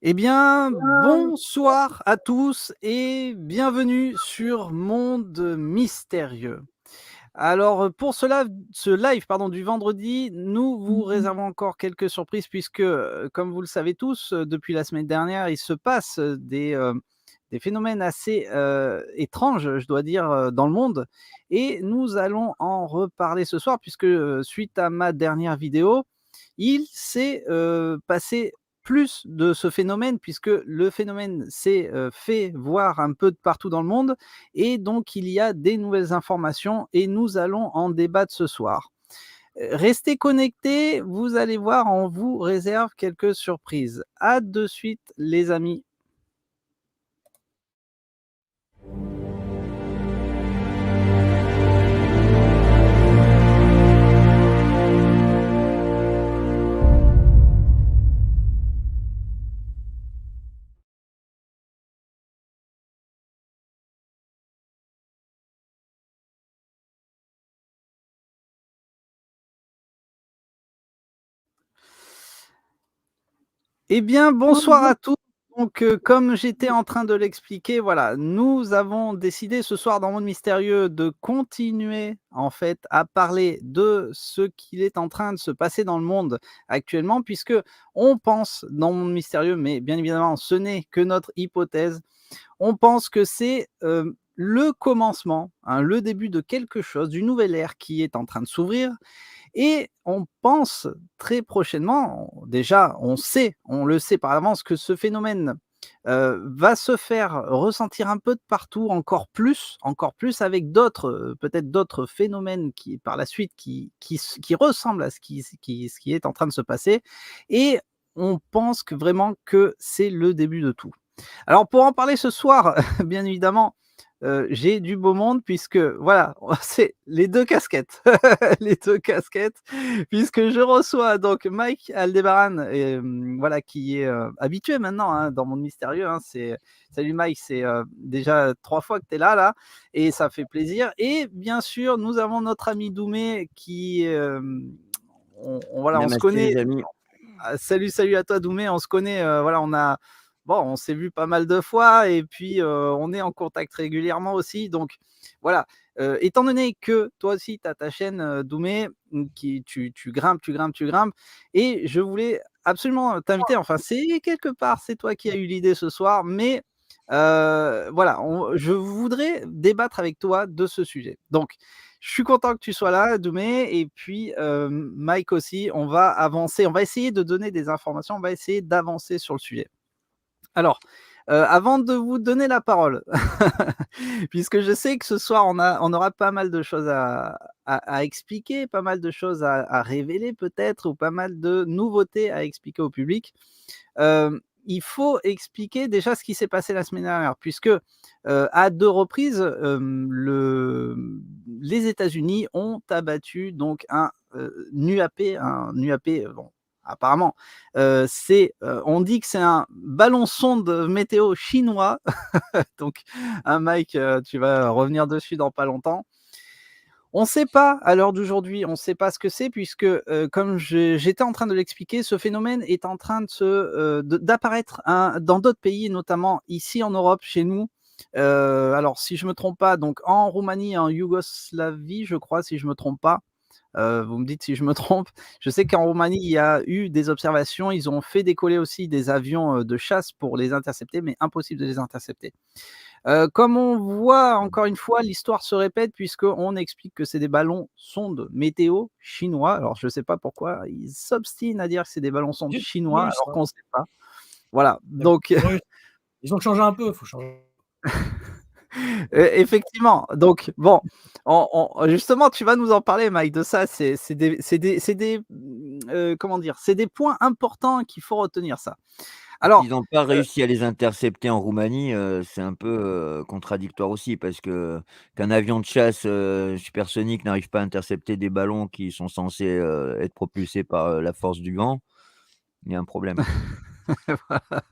Eh bien, bonsoir à tous et bienvenue sur Monde Mystérieux. Alors, pour ce live pardon, du vendredi, nous vous réservons encore quelques surprises puisque, comme vous le savez tous, depuis la semaine dernière, il se passe, des phénomènes assez, étranges, je dois dire, dans le monde et nous allons en reparler ce soir puisque, suite à ma dernière vidéo, il s'est, passé plus de ce phénomène puisque le phénomène s'est, fait voir un peu de partout dans le monde et donc il y a des nouvelles informations et nous allons en débattre ce soir. Restez connectés, vous allez voir, on vous réserve quelques surprises. À de suite les amis. Eh bien, bonsoir à tous. Donc, comme j'étais en train de l'expliquer, voilà, nous avons décidé ce soir dans Monde Mystérieux de continuer, en fait, à parler de ce qu'il est en train de se passer dans le monde actuellement, puisque on pense dans Monde Mystérieux, mais bien évidemment, ce n'est que notre hypothèse. On pense que c'est, le commencement, hein, le début de quelque chose, d'une nouvelle ère qui est en train de s'ouvrir et on pense très prochainement, déjà on sait, on le sait par avance que ce phénomène, va se faire ressentir un peu de partout, encore plus avec d'autres, peut-être d'autres phénomènes qui par la suite qui ressemblent à ce qui est en train de se passer et on pense que vraiment que c'est le début de tout. Alors pour en parler ce soir, bien évidemment, j'ai du beau monde puisque voilà, c'est les 2 casquettes, les 2 casquettes puisque je reçois donc Mike Aldebaran, voilà qui est, habitué maintenant, hein, dans Monde Mystérieux, hein. Salut Mike, c'est, déjà 3 fois que tu es là et ça fait plaisir et bien sûr, nous avons notre ami Doumé qui, voilà, on se Namasté connaît. les amis. Ah, salut à toi Doumé, on se connaît, voilà, on s'est vu pas mal de fois et puis, on est en contact régulièrement aussi donc voilà, étant donné que toi aussi tu as ta chaîne, Doumé, qui tu grimpes, tu grimpes et je voulais absolument t'inviter, enfin c'est quelque part, c'est toi qui as eu l'idée ce soir mais, voilà, je voudrais débattre avec toi de ce sujet. Donc je suis content que tu sois là, Doumé, et puis Mike aussi. On va avancer, on va essayer de donner des informations, on va essayer d'avancer sur le sujet. Alors, avant de vous donner la parole, puisque je sais que ce soir on aura pas mal de choses à expliquer, pas mal de choses à révéler peut-être, ou pas mal de nouveautés à expliquer au public. Il faut expliquer déjà ce qui s'est passé la semaine dernière puisque, à 2 reprises, les États-Unis ont abattu donc un UAP, bon, apparemment, on dit que c'est un ballon sonde météo chinois, donc Mike, tu vas revenir dessus dans pas longtemps. On ne sait pas, à l'heure d'aujourd'hui, on ne sait pas ce que c'est puisque, comme j'étais en train de l'expliquer, ce phénomène est en train d'apparaître, hein, dans d'autres pays, notamment ici en Europe, chez nous. Alors si je me trompe pas, donc en Roumanie, en Yougoslavie, je crois, si je me trompe pas. Vous me dites si je me trompe. Je sais qu'en Roumanie, il y a eu des observations, ils ont fait décoller aussi des avions, de chasse pour les intercepter, mais impossible de les intercepter. Comme on voit encore une fois, l'histoire se répète puisqu'on explique que c'est des ballons sondes météo chinois. Alors je ne sais pas pourquoi ils s'obstinent à dire que c'est des ballons sondes Juste chinois russe, alors hein. qu'on ne sait pas. Voilà, Les ballons donc russes. Ils ont changé un peu, faut changer. effectivement, donc bon, justement tu vas nous en parler Mike de ça, comment dire? C'est des points importants qu'il faut retenir ça. Alors, Ils n'ont pas réussi à les intercepter en Roumanie, c'est un peu, contradictoire aussi parce que qu'un avion de chasse, supersonique n'arrive pas à intercepter des ballons qui sont censés, être propulsés par, la force du vent, il y a un problème. voilà,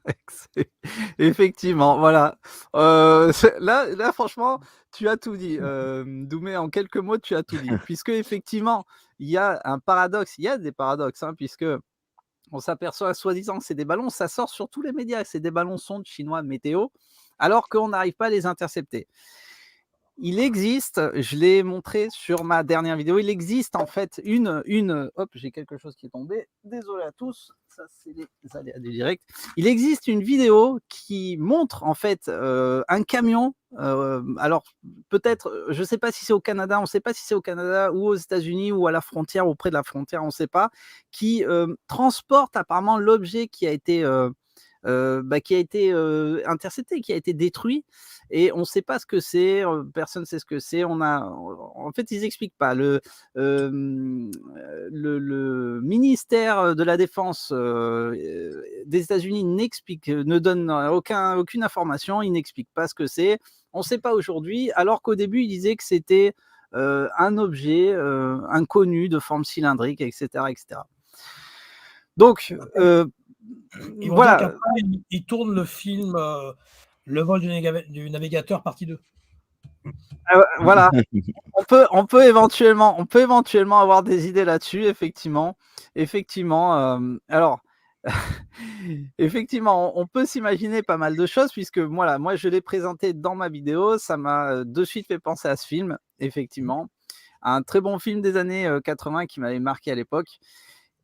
effectivement, voilà. Là franchement, tu as tout dit, Doumé, en quelques mots, tu as tout dit. Puisque effectivement, il y a des paradoxes, hein, puisque On s'aperçoit soi-disant que c'est des ballons, ça sort sur tous les médias, c'est des ballons sondes chinois météo, alors qu'on n'arrive pas à les intercepter. Il existe, je l'ai montré sur ma dernière vidéo, il existe en fait hop, j'ai quelque chose qui est tombé, désolé à tous, ça c'est les aléas du direct. Il existe une vidéo qui montre en fait un camion, alors peut-être, je ne sais pas si c'est au Canada, on ne sait pas si c'est au Canada ou aux États-Unis ou à la frontière, ou près de la frontière, on ne sait pas, qui transporte apparemment l'objet qui a été intercepté, qui a été détruit, et on ne sait pas ce que c'est, personne ne sait ce que c'est. En fait, ils n'expliquent pas. Le ministère de la Défense des États-Unis ne donne aucune information, il n'explique pas ce que c'est. On ne sait pas aujourd'hui, alors qu'au début, il disait que c'était un objet inconnu de forme cylindrique, etc. etc. Donc, Ils vont dire voilà. qu'après, ils tournent le film Le vol du navigateur partie 2. Voilà, on peut éventuellement avoir des idées là-dessus, effectivement. Effectivement, alors, effectivement, on peut s'imaginer pas mal de choses, puisque voilà, moi je l'ai présenté dans ma vidéo, ça m'a de suite fait penser à ce film, effectivement. Un très bon film des années 80 qui m'avait marqué à l'époque.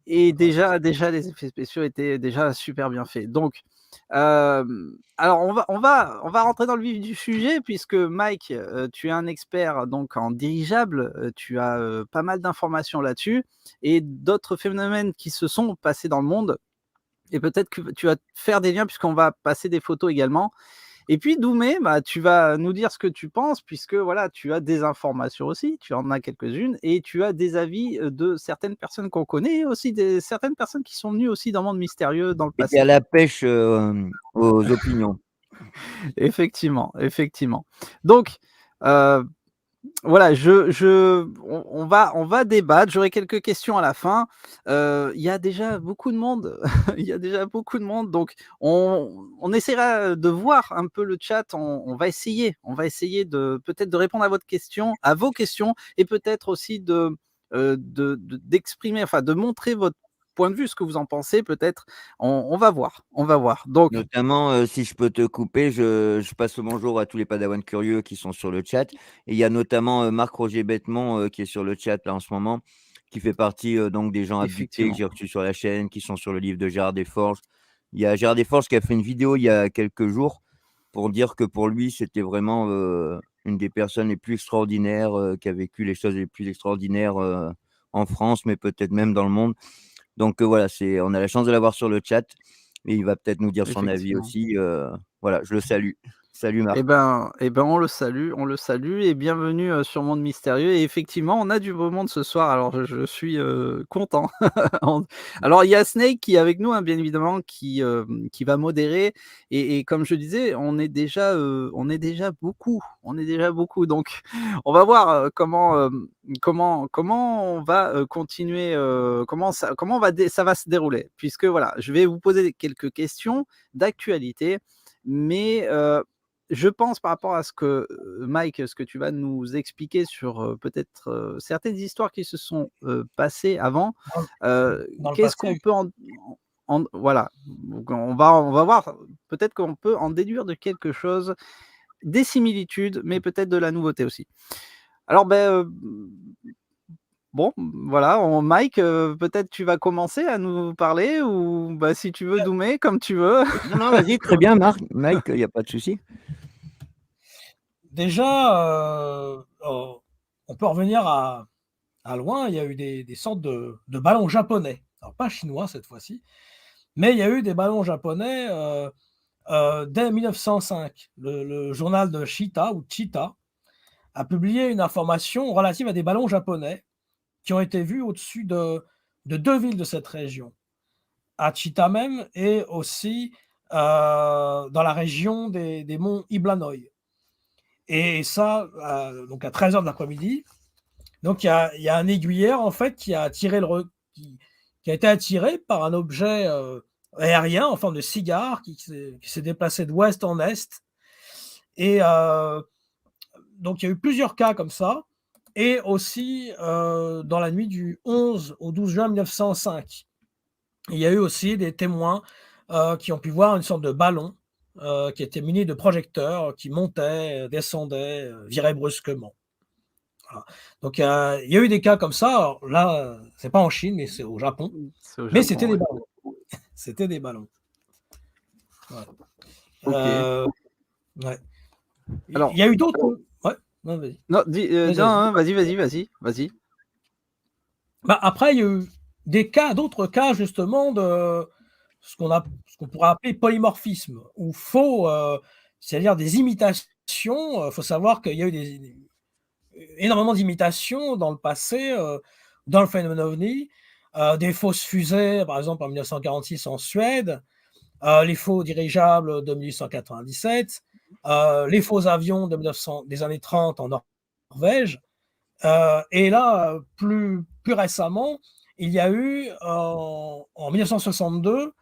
Et Ouais, c'est ça. déjà les effets spéciaux étaient déjà super bien faits. Donc, alors on va rentrer dans le vif du sujet, puisque Mike, tu es un expert donc en dirigeables, tu as, pas mal d'informations là-dessus et d'autres phénomènes qui se sont passés dans le monde, et peut-être que tu vas faire des liens puisqu'on va passer des photos également. Et puis Doumé, bah, tu vas nous dire ce que tu penses, puisque voilà, tu as des informations aussi, tu en as quelques-unes, et tu as des avis de certaines personnes qu'on connaît, et aussi certaines personnes qui sont venues aussi dans le monde mystérieux dans le Et à passé. la pêche, aux opinions. Effectivement, effectivement. Donc, euh, voilà, on va débattre. J'aurai quelques questions à la fin. Il y a déjà beaucoup de monde. Il y a déjà beaucoup de monde. Donc, on essaiera de voir un peu le chat. On va essayer de peut-être de répondre à vos questions, et peut-être aussi d'exprimer, enfin, de montrer votre point de vue, ce que vous en pensez. Peut-être, on va voir. On va voir. Donc, Notamment, si je peux te couper, je passe le bonjour à tous les padawans curieux qui sont sur le chat, et il y a notamment, Marc-Roger Bettemont, qui est sur le chat là en ce moment, qui fait partie, donc des gens abductés que effectivement, j'ai reçus sur la chaîne, qui sont sur le livre de Gérard Desforges. Il y a Gérard Desforges qui a fait une vidéo il y a quelques jours pour dire que pour lui, c'était vraiment, une des personnes les plus extraordinaires, qui a vécu les choses les plus extraordinaires, en France, mais peut-être même dans le monde. Donc, voilà, on a la chance de l'avoir sur le chat, et il va peut-être nous dire son avis effectivement. aussi, voilà, je le salue. Salut Marc. Eh ben, on le salue et bienvenue, sur Monde Mystérieux, et effectivement, on a du beau monde ce soir, alors je suis, content. On Alors il y a Snake qui est avec nous, hein, bien évidemment, qui va modérer, et comme je disais, on est déjà beaucoup, donc on va voir, comment on va, continuer, ça va se dérouler. Puisque voilà, je vais vous poser quelques questions d'actualité, mais je pense, par rapport à ce que, Mike, ce que tu vas nous expliquer sur, peut-être, certaines histoires qui se sont, passées avant, Dans dans le qu'est-ce passé, qu'on peut voilà, donc on va voir, peut-être qu'on peut en déduire de quelque chose, des similitudes, mais peut-être de la nouveauté aussi. Alors, ben, bon, voilà, Mike, peut-être tu vas commencer à nous parler, ou bah, si tu veux Doumé, comme tu veux. Non, non, vas-y, très bien Marc, Mike, il y a pas de souci. déjà, on peut revenir à loin. Il y a eu des sortes de ballons japonais. Alors pas chinois cette fois-ci, mais il y a eu des ballons japonais, dès 1905. Le journal de Shita ou Chita a publié une information relative à des ballons japonais qui ont été vus au-dessus de 2 villes de cette région, à Chita même, et aussi, dans la région des monts Iblanoi, et ça, donc à 13 heures de l'après-midi. Donc il y a un aiguilleur en fait qui a attiré qui a été attiré par un objet, aérien en forme de cigare qui s'est déplacé d'ouest en est, et donc il y a eu plusieurs cas comme ça, et aussi, dans la nuit du 11 au 12 juin 1905. Il y a eu aussi des témoins, qui ont pu voir une sorte de ballon, qui était muni de projecteurs, qui montait, descendait, virait brusquement. Voilà. Donc il y a eu des cas comme ça. Alors là, c'est pas en Chine, mais c'est au Japon. C'est au Mais c'était Japon, des ouais. ballons. C'était des ballons. Ouais. OK. Ouais. Il Alors y a eu d'autres ouais, non, vas-y. non, Vas-y, vas-y. non, vas-y. Bah, après, il y a eu d'autres cas justement de ce qu'on pourrait appeler polymorphisme ou faux, c'est-à-dire des imitations. Faut savoir qu'il y a eu énormément d'imitations dans le passé, dans le phénomène OVNI, des fausses fusées, par exemple en 1946 en Suède, les faux dirigeables de 1897, les faux avions de 1900 des années 30 en Norvège. Et là, plus récemment, il y a eu en 1962,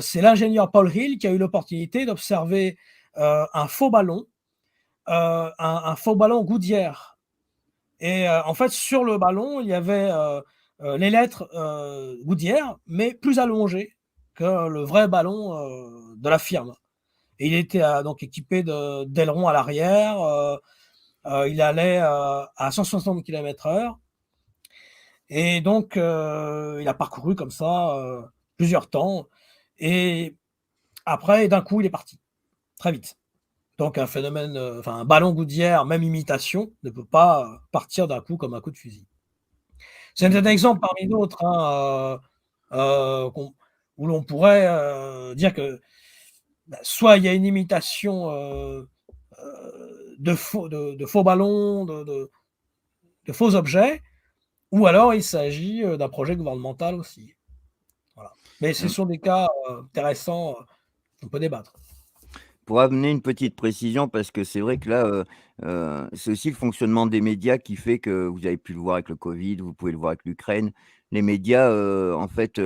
c'est l'ingénieur Paul Hill qui a eu l'opportunité d'observer un faux ballon, un faux ballon Goodyear. Et en fait, sur le ballon, il y avait les lettres Goodyear, mais plus allongées que le vrai ballon de la firme. Et il était donc équipé d'ailerons à l'arrière. Il allait à 160 km/h. Et donc, il a parcouru comme ça plusieurs temps. Et après, d'un coup, il est parti, très vite. Donc un phénomène, enfin un ballon Goodyear, même imitation, ne peut pas partir d'un coup comme un coup de fusil. C'est un exemple parmi d'autres, hein, où l'on pourrait dire que bah, soit il y a une imitation de faux ballons, de faux objets, ou alors il s'agit d'un projet gouvernemental aussi. Voilà. Mais ce Hem, sont des cas intéressants, on peut débattre. pour amener une petite précision, parce que c'est vrai que là, c'est aussi le fonctionnement des médias qui fait que vous avez pu le voir avec le Covid, vous pouvez le voir avec l'Ukraine. Les médias, en fait,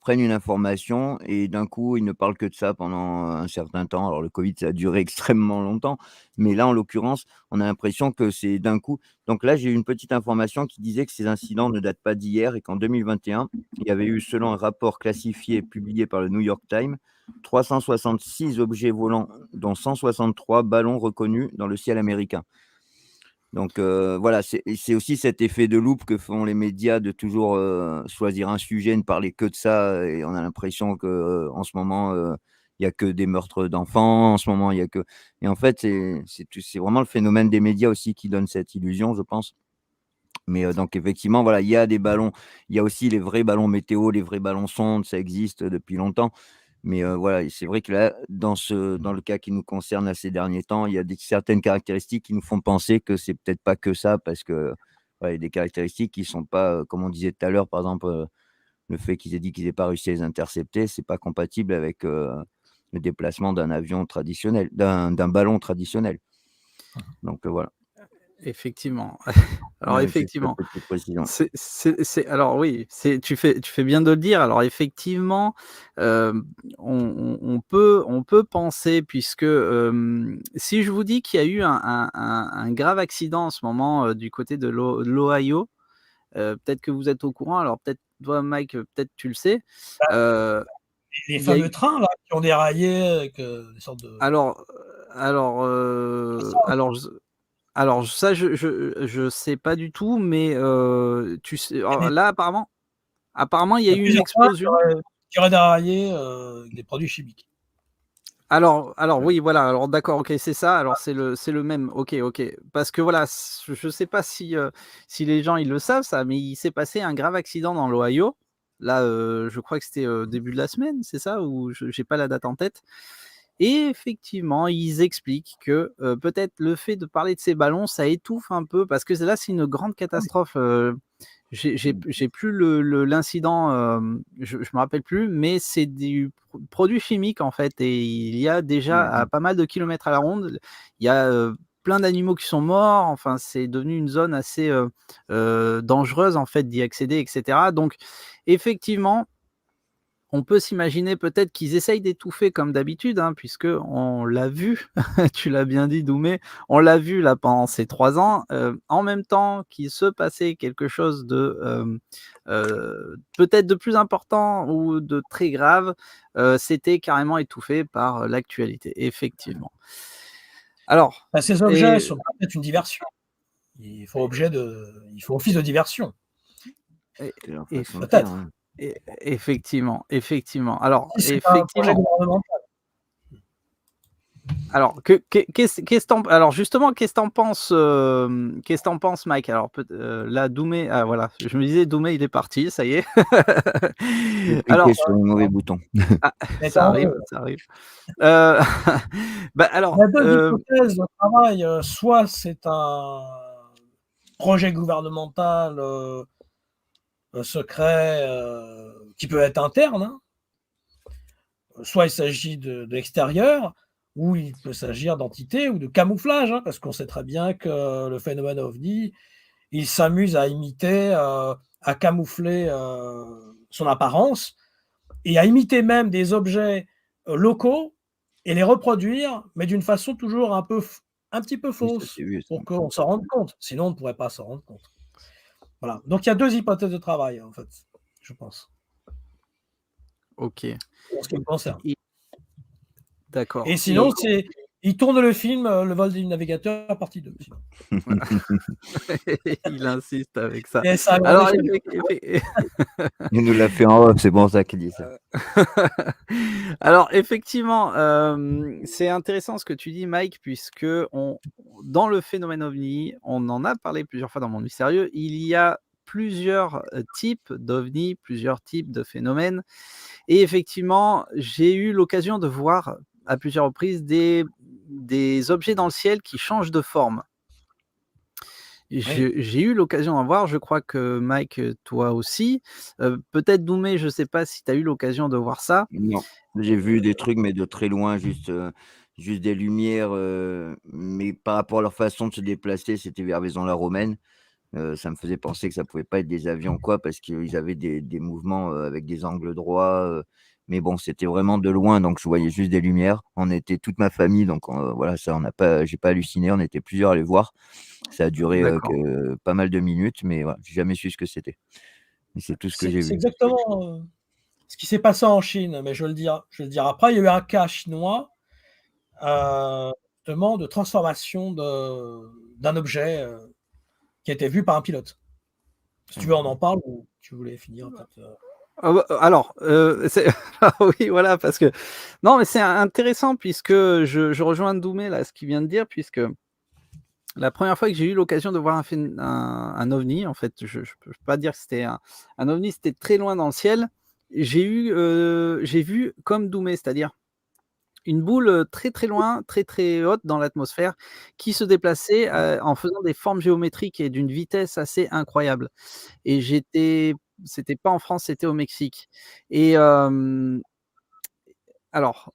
prennent une information et d'un coup, ils ne parlent que de ça pendant un certain temps. Alors le Covid, ça a duré extrêmement longtemps, mais là, en l'occurrence, on a l'impression que c'est d'un coup. Donc là, j'ai eu une petite information qui disait que ces incidents ne datent pas d'hier et qu'en 2021, il y avait eu, selon un rapport classifié publié par le New York Times, 366 objets volants, dont 163 ballons reconnus dans le ciel américain. Donc voilà, c'est aussi cet effet de loupe que font les médias de toujours, choisir un sujet, ne parler que de ça et on a l'impression que, en ce moment, il y a que des meurtres d'enfants, en ce moment, il y a que et en fait, c'est vraiment le phénomène des médias aussi qui donne cette illusion, je pense. Mais donc effectivement, voilà, il y a des ballons, il y a aussi les vrais ballons météo, les vrais ballons sondes, ça existe depuis longtemps. Mais voilà et c'est vrai que là, dans le cas qui nous concerne là, ces derniers temps, il y a certaines caractéristiques qui nous font penser que c'est peut-être pas que ça parce que, ouais, il y a des caractéristiques qui sont pas, comme on disait tout à l'heure, par exemple, le fait qu'ils aient dit qu'ils aient pas réussi à les intercepter, c'est pas compatible avec, le déplacement d'un avion traditionnel, d'un ballon traditionnel. Donc voilà, Effectivement. Alors ouais, c'est cette effectivement, petite précision. alors oui, tu fais bien de le dire. Alors effectivement, on peut penser puisque, si je vous dis qu'il y a eu un grave accident en ce moment, du côté de l'Ohio, peut-être que vous êtes au courant, alors peut-être toi Mike, peut-être tu le sais, heu, Les il y a fameux eu trains là qui ont déraillé avec des sortes de alors, alors, ça je sais pas du tu mais, tu sais alors là apparemment il y il a y a eu une plusieurs trains explosion. qui auraient déraillé, avec des produits chimiques. Alors oui, voilà, alors d'accord, OK, c'est ça, alors c'est le même. OK, OK. Parce que voilà, je sais pas si les gens ils le savent ça, mais il s'est passé un grave accident dans l'Ohio. Là, je crois que c'était, début de la semaine, c'est ça? Ou je j'ai pas la date en tête. Et effectivement, ils expliquent que, peut-être le fait de parler de ces ballons, ça étouffe un peu parce que là, c'est une grande catastrophe. J'ai plus l'incident, je me rappelle plus, mais c'est du produit chimique, en fait, et il y a déjà à Mmh. pas mal de kilomètres à la ronde, il y a, plein d'animaux qui sont morts. Enfin, c'est devenu une zone assez, dangereuse, en fait, d'y accéder et cetera. Donc effectivement, on peut s'imaginer peut-être qu'ils essayent d'étouffer comme d'habitude, hein, puisqu'on l'a vu, tu l'as bien dit Doumé, on l'a vu là pendant ces 3 ans, en même temps qu'il se passait quelque chose de, peut-être de plus important ou de très grave, c'était carrément étouffé par, l'actualité, effectivement. Alors Bah, ces objets et sont peut-être une diversion. Ils font office de diversion, et C'est leur et façon de faire, peut-être. hein. effectivement, effectivement. Alors Si c'est pas un projet effectivement. gouvernemental. Alors, alors justement, qu'est-ce que tu penses, Mike? Alors là, Doumé, ah voilà, je me disais Doumé, il est parti, ça y est. J'ai Alors, cliqué sur le mauvais bouton. ah, Mais ça tant arrive, mieux. ça arrive. Heu, bah, Il y alors, a 2 hypothèses de travail, soit c'est un projet gouvernemental, secret, qui peut être interne, hein, soit il s'agit de l'extérieur, ou il peut s'agir d'entités ou de camouflage, hein, parce qu'on sait très bien que le phénomène OVNI, il s'amuse à imiter, à camoufler, son apparence et à imiter même des objets, locaux et les reproduire, mais d'une façon toujours un petit peu Oui, ça fausse c'est vieux ça. pour qu'on s'en rende compte. Sinon, on ne pourrait pas s'en rendre compte. Voilà, donc il y a 2 hypothèses de travail, en fait, je pense, OK. en ce qui me concerne. Et d'accord Et sinon, ils tournent le film, Le vol du navigateur partie 2 sinon. il insiste avec ça. Et ça a grande Alors échelle. Il nous l'a fait en off, c'est pour ça qu'il dit ça. Alors effectivement, c'est intéressant ce que tu dis Mike, puisque dans le phénomène OVNI, on en a parlé plusieurs fois dans Monde Mystérieux, il y a plusieurs, types d'OVNI, plusieurs types de phénomènes et effectivement, j'ai eu l'occasion de voir à plusieurs reprises des objets dans le ciel qui changent de forme. Oui. J'ai eu l'occasion d'en voir, je crois que Mike, toi aussi, peut-être Doumé, je ne sais pas si tu as eu l'occasion de voir ça? Non, j'ai vu des trucs, mais de très loin, juste des lumières, mais par rapport à leur façon de se déplacer, c'était vers Vaison-la-Romaine. Ça me faisait penser que ça pouvait pas être des avions ou quoi, parce qu'ils avaient des mouvements, avec des angles droits, mais bon, c'était vraiment de loin, donc je voyais juste des lumières. On était toute ma famille, donc voilà, ça on n'a pas j'ai pas halluciné, on était plusieurs à les voir. Ça a duré, D'accord. que pas mal de minutes, mais voilà, j'ai jamais su ce que c'était. Mais c'est tout ce que j'ai C'est vu. exactement, ce qui s'est passé en Chine, mais je vais le dire après. Il y a eu un cas chinois, justement de transformation d'un objet, qui a été vu par un pilote. Si tu veux, on en parle ou tu voulais finir peut-être, Ah bah, alors, c'est ah oui, voilà, parce que non, mais c'est intéressant puisque je rejoins Doumé là, ce qu'il vient de dire, puisque la première fois que j'ai eu l'occasion de voir un ovni, en fait, je peux pas dire que c'était un ovni, c'était très loin dans le ciel. J'ai vu comme Doumé, c'est-à-dire une boule, très, très loin, très, très haute dans l'atmosphère qui se déplaçait, en faisant des formes géométriques et d'une vitesse assez incroyable et c'était pas en France, c'était au Mexique et alors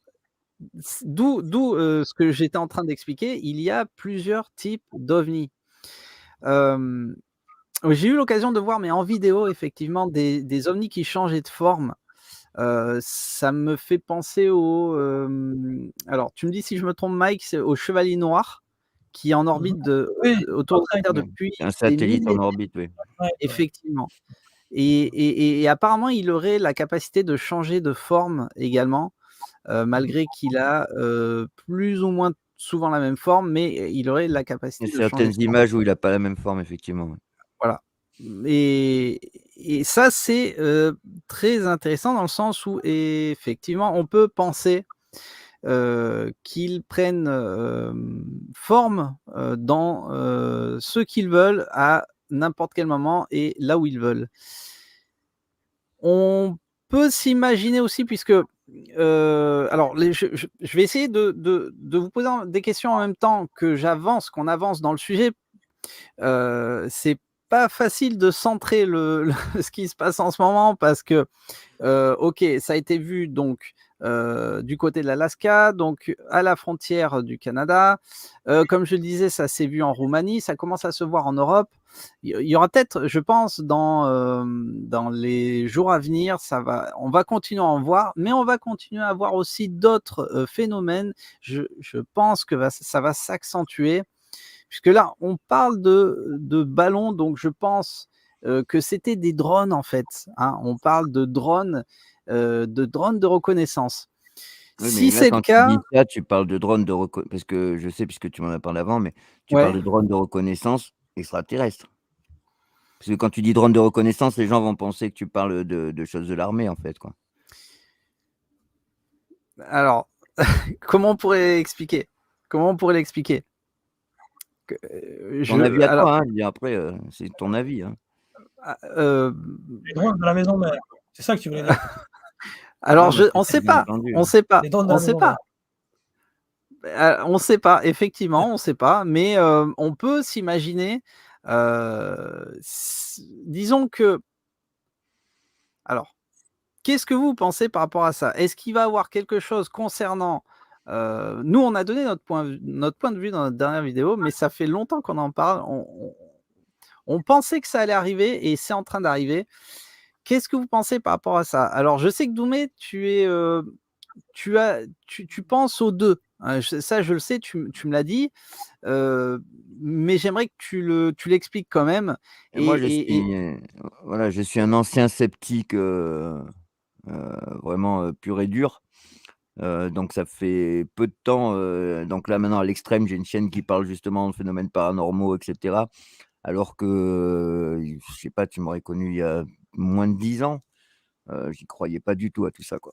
ce que j'étais en train d'expliquer, il y a plusieurs types d'ovnis. Hem, j'ai eu l'occasion de voir, mais en vidéo effectivement, des ovnis qui changeaient de forme. Ça me fait penser alors tu me dis si je me trompe Mike, c'est au Chevalier Noir qui est en mmh. orbite Oui, autour de la après, Terre Ouais, depuis c'est un des satellite en milliers orbite, oui. ouais, ouais. effectivement et apparemment il aurait la capacité de changer de forme également, Mmh. malgré qu'il a, plus ou moins souvent la même forme, mais il aurait la Il y capacité a de changer de certaines forme. images où il a pas la même forme, effectivement, ouais. Voilà. Et et ça, c'est, très intéressant dans le sens où effectivement, on peut penser, qu'ils prennent, forme, dans, ce qu'ils veulent à n'importe quel moment et là où ils veulent. On peut s'imaginer aussi puisque, alors les je vais essayer de vous poser des questions en même temps que qu'on avance dans le sujet. C'est pas facile de centrer ce qui se passe en ce moment parce que, OK, ça a été vu donc, du côté de l'Alaska, donc à la frontière du Canada. Comme je le disais, ça s'est vu en Roumanie, ça commence à se voir en Europe. il y aura peut-être, je pense, dans les jours à venir, on va continuer à en voir, mais on va continuer à voir aussi d'autres phénomènes. Je pense que ça va s'accentuer, puisque là, on parle de ballons, donc je pense que c'était des drones en fait. Hein. On parle de drones de reconnaissance. Oui, Si mais là, c'est le quand tu dis cas, ça, tu parles de drones de reco parce que je sais puisque tu m'en as parlé avant, mais tu parles ouais. de drones de reconnaissance extraterrestres. Parce que quand tu dis drone de reconnaissance, les gens vont penser que tu parles de choses de l'armée, en fait, quoi. Alors, comment on pourrait expliquer? Comment on pourrait l'expliquer? Que, Ton avis à alors, toi, hein, je veux dire après, c'est ton avis, hein. ah, Les drones de la maison mère. C'est ça que tu voulais dire? alors Non, bah, c'est on ça que sait j'ai pas, entendu. on sait pas, Les drones de on la sait maison mère. pas. On sait pas, effectivement, on sait pas, mais on peut s'imaginer, disons que alors, qu'est-ce que vous pensez par rapport à ça? Est-ce qu'il va y avoir quelque chose concernant, nous, on a donné notre point de vue dans notre dernière vidéo, mais ça fait longtemps qu'on en parle. On pensait que ça allait arriver et c'est en train d'arriver. Qu'est-ce que vous pensez par rapport à ça? Alors, je sais que Doumé, tu penses aux 2. Ça, je le sais, tu me l'as dit, mais j'aimerais que tu l'expliques quand même. Et moi, Et voilà, je suis un ancien sceptique, vraiment, pur et dur. Donc ça fait peu de temps, donc là, maintenant, à l'extrême, j'ai une chaîne qui parle justement de phénomènes paranormaux et cetera. Alors que, je sais pas, tu m'aurais connu il y a moins de 10 ans, j'y croyais pas du tout à tout ça, quoi.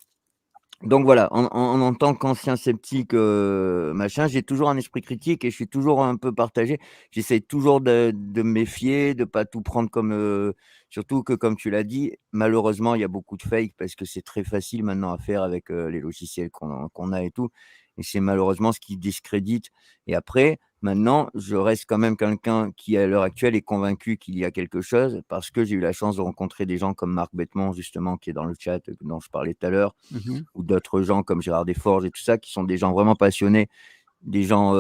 Donc voilà, en tant qu'ancien sceptique, machin, j'ai toujours un esprit critique et je suis toujours un peu partagé. J'essaie toujours de me méfier, de pas tout prendre comme, surtout que comme tu l'as dit, malheureusement, il y a beaucoup de fake parce que c'est très facile maintenant à faire avec, les logiciels qu'on a et tout et c'est malheureusement ce qui discrédite et après, maintenant, je reste quand même quelqu'un qui, à l'heure actuelle, est convaincu qu'il y a quelque chose parce que j'ai eu la chance de rencontrer des gens comme Marc Bettman justement qui est dans le chat, dont je parlais tout à l'heure mmh. ou d'autres gens comme Gérard Desforges et tout ça, qui sont des gens vraiment passionnés, des gens,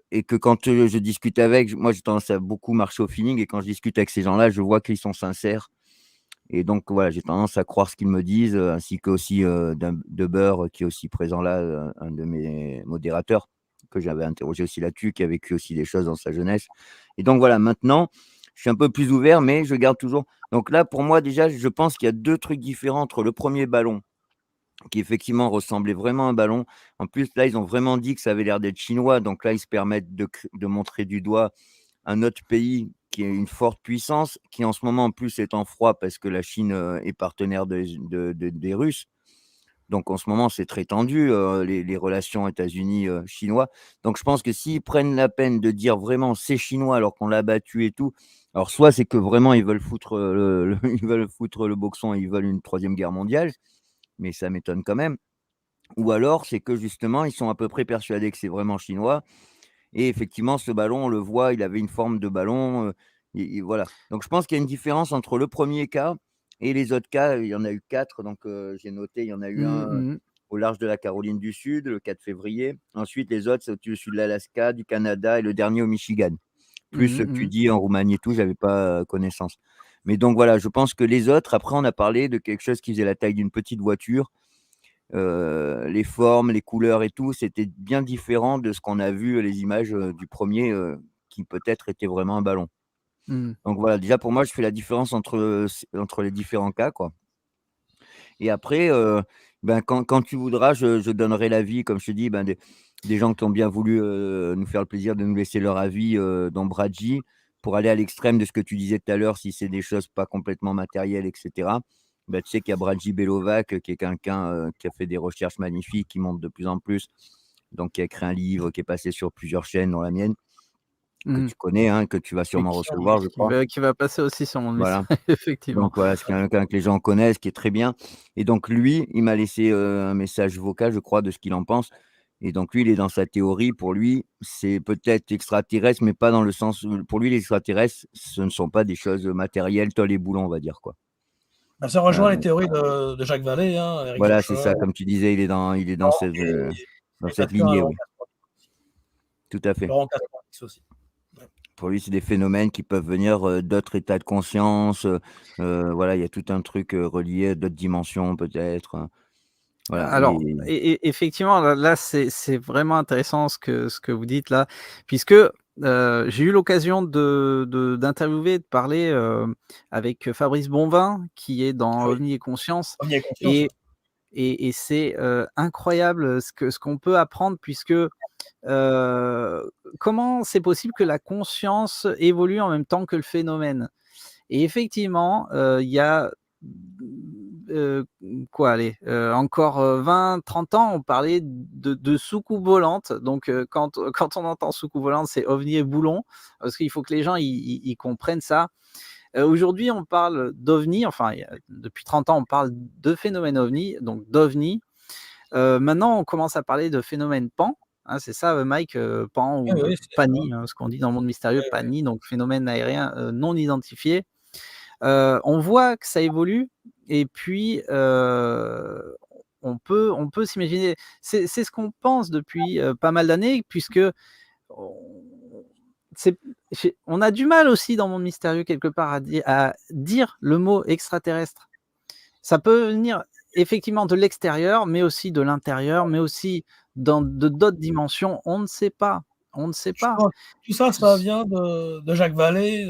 et que quand, je discute avec, moi j'ai tendance à beaucoup marcher au feeling et quand je discute avec ces gens-là, je vois qu'ils sont sincères et donc voilà, j'ai tendance à croire ce qu'ils me disent, ainsi qu'aussi, de Beurre, qui est aussi présent là, un de mes modérateurs, que j'avais interrogé aussi là-dessus, qui a vécu aussi des choses dans sa jeunesse et donc voilà, maintenant, je suis un peu plus ouvert mais je garde toujours donc là, pour moi déjà, je pense qu'il y a 2 trucs différents entre le premier ballon qui effectivement ressemblait vraiment à un ballon. En plus, là, ils ont vraiment dit que ça avait l'air d'être chinois, donc là, ils se permettent de montrer du doigt un autre pays qui est une forte puissance, qui en ce moment, en plus, est en froid parce que la Chine, est partenaire des Russes. Donc en ce moment, c'est très tendu, les relations États-Unis, chinois. Donc je pense que s'ils prennent la peine de dire vraiment: «C'est chinois», alors qu'on l'a battu et tout, alors soit c'est que vraiment ils veulent foutre, le ils veulent foutre le boxon et ils veulent une troisième guerre mondiale, mais ça m'étonne quand même. Ou alors, c'est que justement, ils sont à peu près persuadés que c'est vraiment chinois et effectivement, ce ballon, on le voit, il avait une forme de ballon, et voilà. Donc je pense qu'il y a une différence entre le premier cas et les autres cas. Il y en a eu 4, donc j'ai noté, il y en a eu Mmh un, mh. au large de la Caroline du Sud, le 4 février. Ensuite, les autres, c'est au-dessus de l'Alaska, du Canada et le dernier au Michigan. Plus Mmh ce que tu mh. dis en Roumanie et tout, j'avais pas, connaissance. Mais donc voilà, je pense que les autres, après on a parlé de quelque chose qui faisait la taille d'une petite voiture. Les formes, les couleurs et tout, c'était bien différent de ce qu'on a vu, les images, du premier qui peut-être était vraiment un ballon. Mmh. Donc voilà, déjà pour moi, je fais la différence entre les différents cas, quoi et après, ben, quand tu voudras, je donnerai l'avis, comme je te dis, ben, des gens qui ont bien voulu, nous faire le plaisir de nous laisser leur avis, dans Bradji, pour aller à l'extrême de ce que tu disais tout à l'heure, si c'est des choses pas complètement matérielles et cetera. Bah, tu sais qu'il y a Bradji Belovac, qui est quelqu'un, qui a fait des recherches magnifiques, qui monte de plus en plus, donc qui a écrit un livre qui est passé sur plusieurs chaînes, dont la mienne, que Mmh. tu connais, hein, que tu vas Et sûrement qui recevoir, je crois. Qui va passer aussi sur mon Voilà. message, effectivement. Donc voilà, c'est quelqu'un que les gens connaissent, qui est très bien et donc lui, il m'a laissé, un message vocal, je crois, de ce qu'il en pense et donc lui, il est dans sa théorie. Pour lui, c'est peut-être extraterrestre, mais pas dans le sens où pour lui, les extraterrestres, ce ne sont pas des choses matérielles, tol et boulons, on va dire, quoi. bah, ça rejoint les Heu, théories de Jacques Vallée, hein, Éric voilà, c'est Verschoor, ça, comme tu disais, il est Laurent et dans et cette Pasteur à lignée, Laurent oui, Castronex aussi. tout à fait. Laurent Castronex aussi. Ouais. Pour lui, c'est des phénomènes qui peuvent venir, d'autres états de conscience, voilà, il y a tout un truc, relié à d'autres dimensions peut-être, voilà Alors, et effectivement, là, c'est vraiment intéressant ce que vous dites là, puisque, j'ai eu l'occasion d'interviewer, de parler, avec Fabrice Bonvin, qui est dans Ah oui, OVNI et Conscience on y a conscience, et ouais. c'est, incroyable, ce qu'on peut apprendre puisque, comment c'est possible que la conscience évolue en même temps que le phénomène? Et effectivement, il y a, quoi, allez, encore, 20-30 ans, on parlait de soucoupe volante. Donc, quand on entend soucoupe volante, c'est ovni et boulon, parce qu'il faut que les gens ils comprennent ça. Aujourd'hui, on parle d'ovni, enfin, depuis 30 ans, on parle de phénomène ovni, donc d'ovni. Maintenant, on commence à parler de phénomène pan, hein, c'est ça, Mike, pan Oui, ou oui, c'est ça. PANI, hein, ce qu'on dit dans le monde mystérieux, Oui, oui. PANI, donc phénomène aérien, non identifié. On voit que ça évolue et puis, on peut s'imaginer c'est ce qu'on pense depuis, pas mal d'années puisque on c'est on a du mal aussi dans Monde Mystérieux quelque part à dire le mot extraterrestre. Ça peut venir effectivement de l'extérieur, mais aussi de l'intérieur, mais aussi dans d'autres dimensions. On ne sait pas, on ne sait Je pas. pense tout ça, ça vient de Jacques Vallée,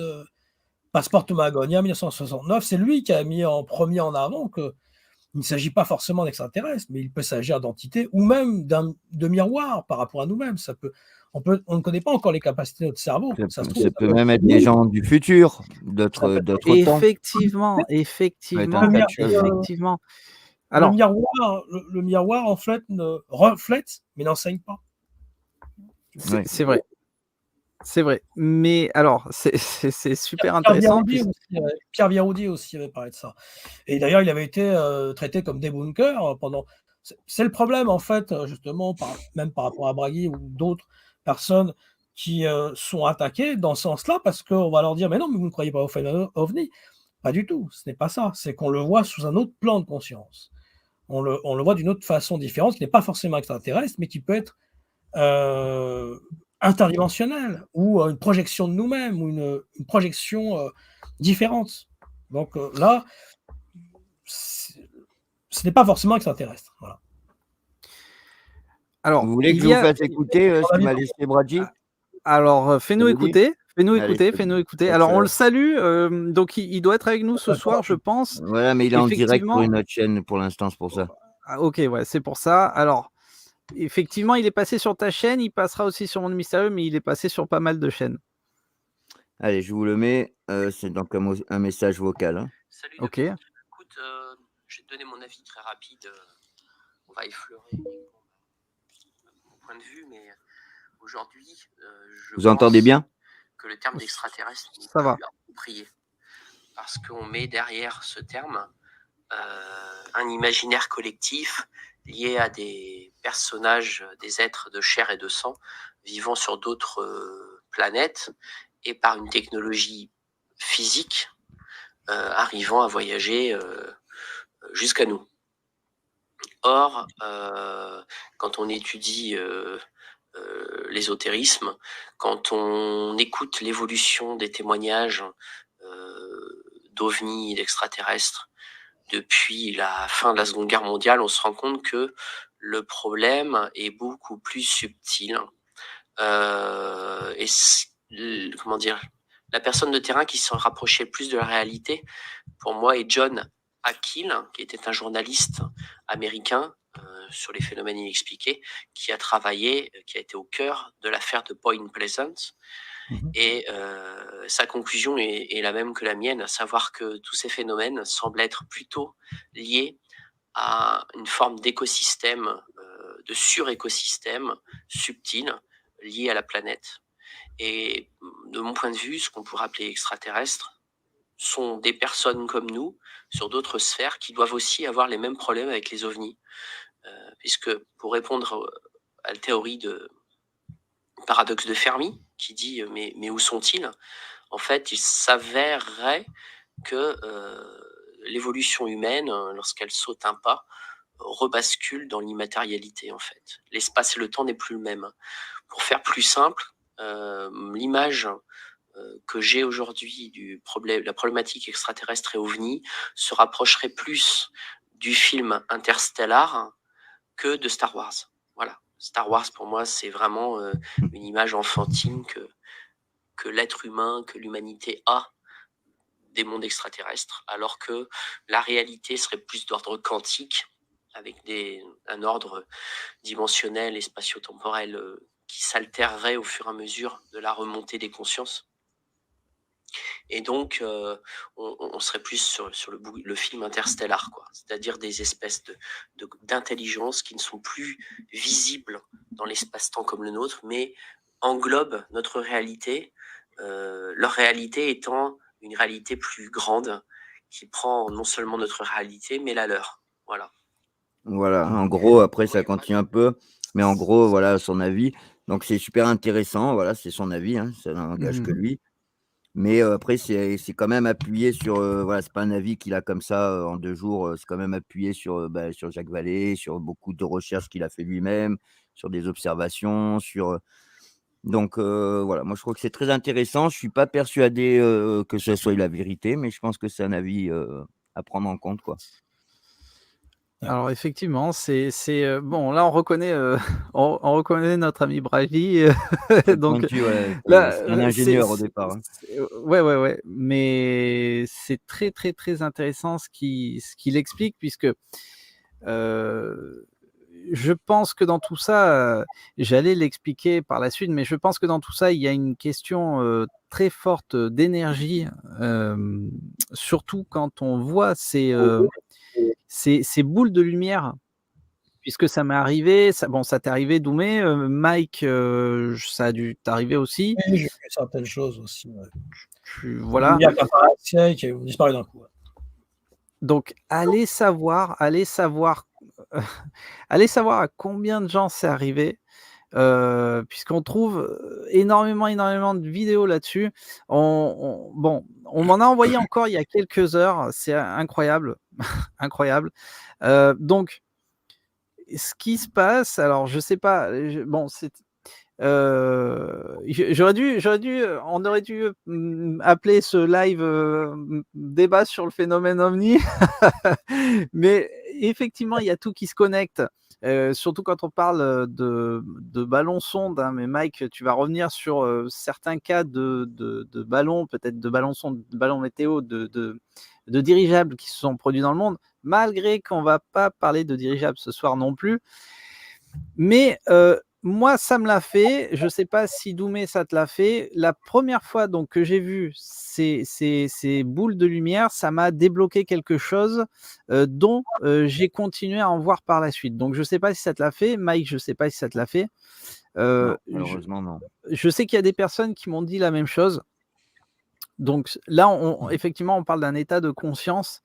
Passepartout Magonia, 1969. C'est lui qui a mis en premier en avant qu'il ne s'agit pas forcément d'extraterrestres, mais il peut s'agir d'entités ou même de miroirs par rapport à nous-mêmes. On ne connaît pas encore les capacités de notre cerveau. Ça se trouve, ça ça peut peut être même être des nous, gens du futur, ça peut d'autres temps. Effectivement, Ça peut être un le effectivement, tas mir de choses, ouais. effectivement. le Alors, miroir le miroir en fait ne reflète, mais n'enseigne pas. Ouais. c'est vrai, mais alors c'est super Pierre intéressant Biraudier puisque aussi, Pierre Biraudier aussi avait parlé de ça. Et d'ailleurs, il avait été, traité comme débunker, pendant c'est le problème en fait, justement même par rapport à Bragui ou d'autres personnes qui, sont attaquées dans ce sens-là, parce qu'on va leur dire: «Mais non, mais vous ne croyez pas au phénomène OVNI». Pas du tout, ce n'est pas ça, c'est qu'on le voit sous un autre plan de conscience. On le voit d'une autre façon différente, qui n'est pas forcément extraterrestre, mais qui peut être, interdimensionnelle ou, une projection de nous-mêmes ou une projection, différente. Donc, là, c'est ce n'est pas forcément extraterrestre, voilà. alors Vous voulez que il je y vous a fasse écouter, ce Mon qu'il avis m'a laissé Bradji? alors, Ça vous dit? fais-nous Allez, écouter, fais-nous écouter. Alors on le faites-le. salue, donc il doit être avec nous ce soir, je Rapide. pense. Voilà, mais il est en direct sur Effectivement, une autre chaîne pour l'instant, c'est pour ça. ah OK, ouais, c'est pour ça. Alors, effectivement, il est passé sur ta chaîne, il passera aussi sur Monde Mystérieux, mais il est passé sur pas mal de chaînes. Allez, je vous le mets, c'est donc un message vocal, hein. Salut docteur. OK. Écoute, je vais te donner mon avis très rapide. On va effleurer uniquement mon point de vue, mais aujourd'hui, je Vous entendez pense bien? que le terme d'extraterrestre n'est Ça va. plus approprié. Parce qu'on met derrière ce terme un imaginaire collectif lié à des personnages, des êtres de chair et de sang vivant sur d'autres planètes et par une technologie physique arrivant à voyager jusqu'à nous. Or, quand on étudie l'ésotérisme, quand on écoute l'évolution des témoignages d'ovnis et d'extraterrestres depuis la fin de la Seconde Guerre mondiale, on se rend compte que le problème est beaucoup plus subtil. Et comment dire, la personne de terrain qui s'en rapprochait le plus de la réalité, pour moi, est John Akil, qui était un journaliste américain sur les phénomènes inexpliqués, qui a travaillé, qui a été au cœur de l'affaire de Point Pleasant. Et sa conclusion est la même que la mienne, à savoir que tous ces phénomènes semblent être plutôt liés à une forme d'écosystème, de surécosystème subtil lié à la planète. Et de mon point de vue, ce qu'on pourrait appeler extraterrestres sont des personnes comme nous, sur d'autres sphères, qui doivent aussi avoir les mêmes problèmes avec les ovnis. Puisque pour répondre à la théorie de paradoxe de Fermi, qui dit mais où sont-ils? En fait, il s'avérerait que l'évolution humaine, lorsqu'elle saute un pas, rebascule dans l'immatérialité, en fait. L'espace et le temps n'est plus le même. Pour faire plus simple, l'image que j'ai aujourd'hui la problématique extraterrestre et ovni se rapprocherait plus du film Interstellar que de Star Wars. Voilà. Star Wars, pour moi, c'est vraiment une image enfantine que l'être humain, que l'humanité a des mondes extraterrestres, alors que la réalité serait plus d'ordre quantique, avec un ordre dimensionnel et spatio-temporel qui s'altérerait au fur et à mesure de la remontée des consciences. Et donc, on serait plus sur le film Interstellar, quoi. C'est-à-dire des espèces d'intelligence qui ne sont plus visibles dans l'espace-temps comme le nôtre, mais englobent notre réalité, leur réalité étant une réalité plus grande, qui prend non seulement notre réalité, mais la leur. Voilà. Voilà, en gros, après ça continue un peu, mais en gros, voilà son avis. Donc c'est super intéressant, voilà, c'est son avis, hein, ça n'engage que lui. Mais après c'est quand même appuyé sur, voilà, c'est pas un avis qu'il a comme ça, en 2 jours, c'est quand même appuyé sur, sur Jacques Vallée, sur beaucoup de recherches qu'il a fait lui-même, sur des observations, donc voilà, moi je trouve que c'est très intéressant. Je suis pas persuadé, que ce soit la vérité, mais je pense que c'est un avis, à prendre en compte, quoi. Alors effectivement, bon là on reconnaît, on reconnaît notre ami Bragi, donc Pointu, ouais, là, c'est un ingénieur au départ, hein. ouais, mais c'est très, très, très intéressant ce qu'il explique puisque, je pense que dans tout ça, j'allais l'expliquer par la suite, mais je pense que dans tout ça, il y a une question, très forte d'énergie, surtout quand on voit ces boules de lumière, puisque ça m'est arrivé, ça t'est arrivé Doumé, Mike, ça a dû t'arriver aussi. Oui, j'ai vu certaines choses aussi, ouais. Voilà. Lumière qui apparaissait et qui a disparu d'un coup, ouais. Donc allez savoir allez savoir à combien de gens c'est arrivé, puisqu'on trouve, énormément de vidéos là-dessus. Bon, on m'en a envoyé encore il y a quelques heures, c'est incroyable, incroyable. Donc ce qui se passe, alors je sais pas, bon, on aurait dû appeler ce live débat sur le phénomène OVNI. Mais effectivement, il y a tout qui se connecte, surtout quand on parle de ballons sondes, hein. Mais Mike, tu vas revenir sur certains cas de ballons, peut-être de ballons sondes, de ballons météo, de dirigeables qui se sont produits dans le monde, malgré qu'on va pas parler de dirigeables ce soir non plus. Mais moi, ça me l'a fait. Je ne sais pas si Doumé, ça te l'a fait. La première fois donc que j'ai vu ces boules de lumière, ça m'a débloqué quelque chose, dont j'ai continué à en voir par la suite. Donc je ne sais pas si ça te l'a fait. Mike, je ne sais pas si ça te l'a fait. Non, malheureusement non. Je sais qu'il y a des personnes qui m'ont dit la même chose. Donc là, effectivement, on parle d'un état de conscience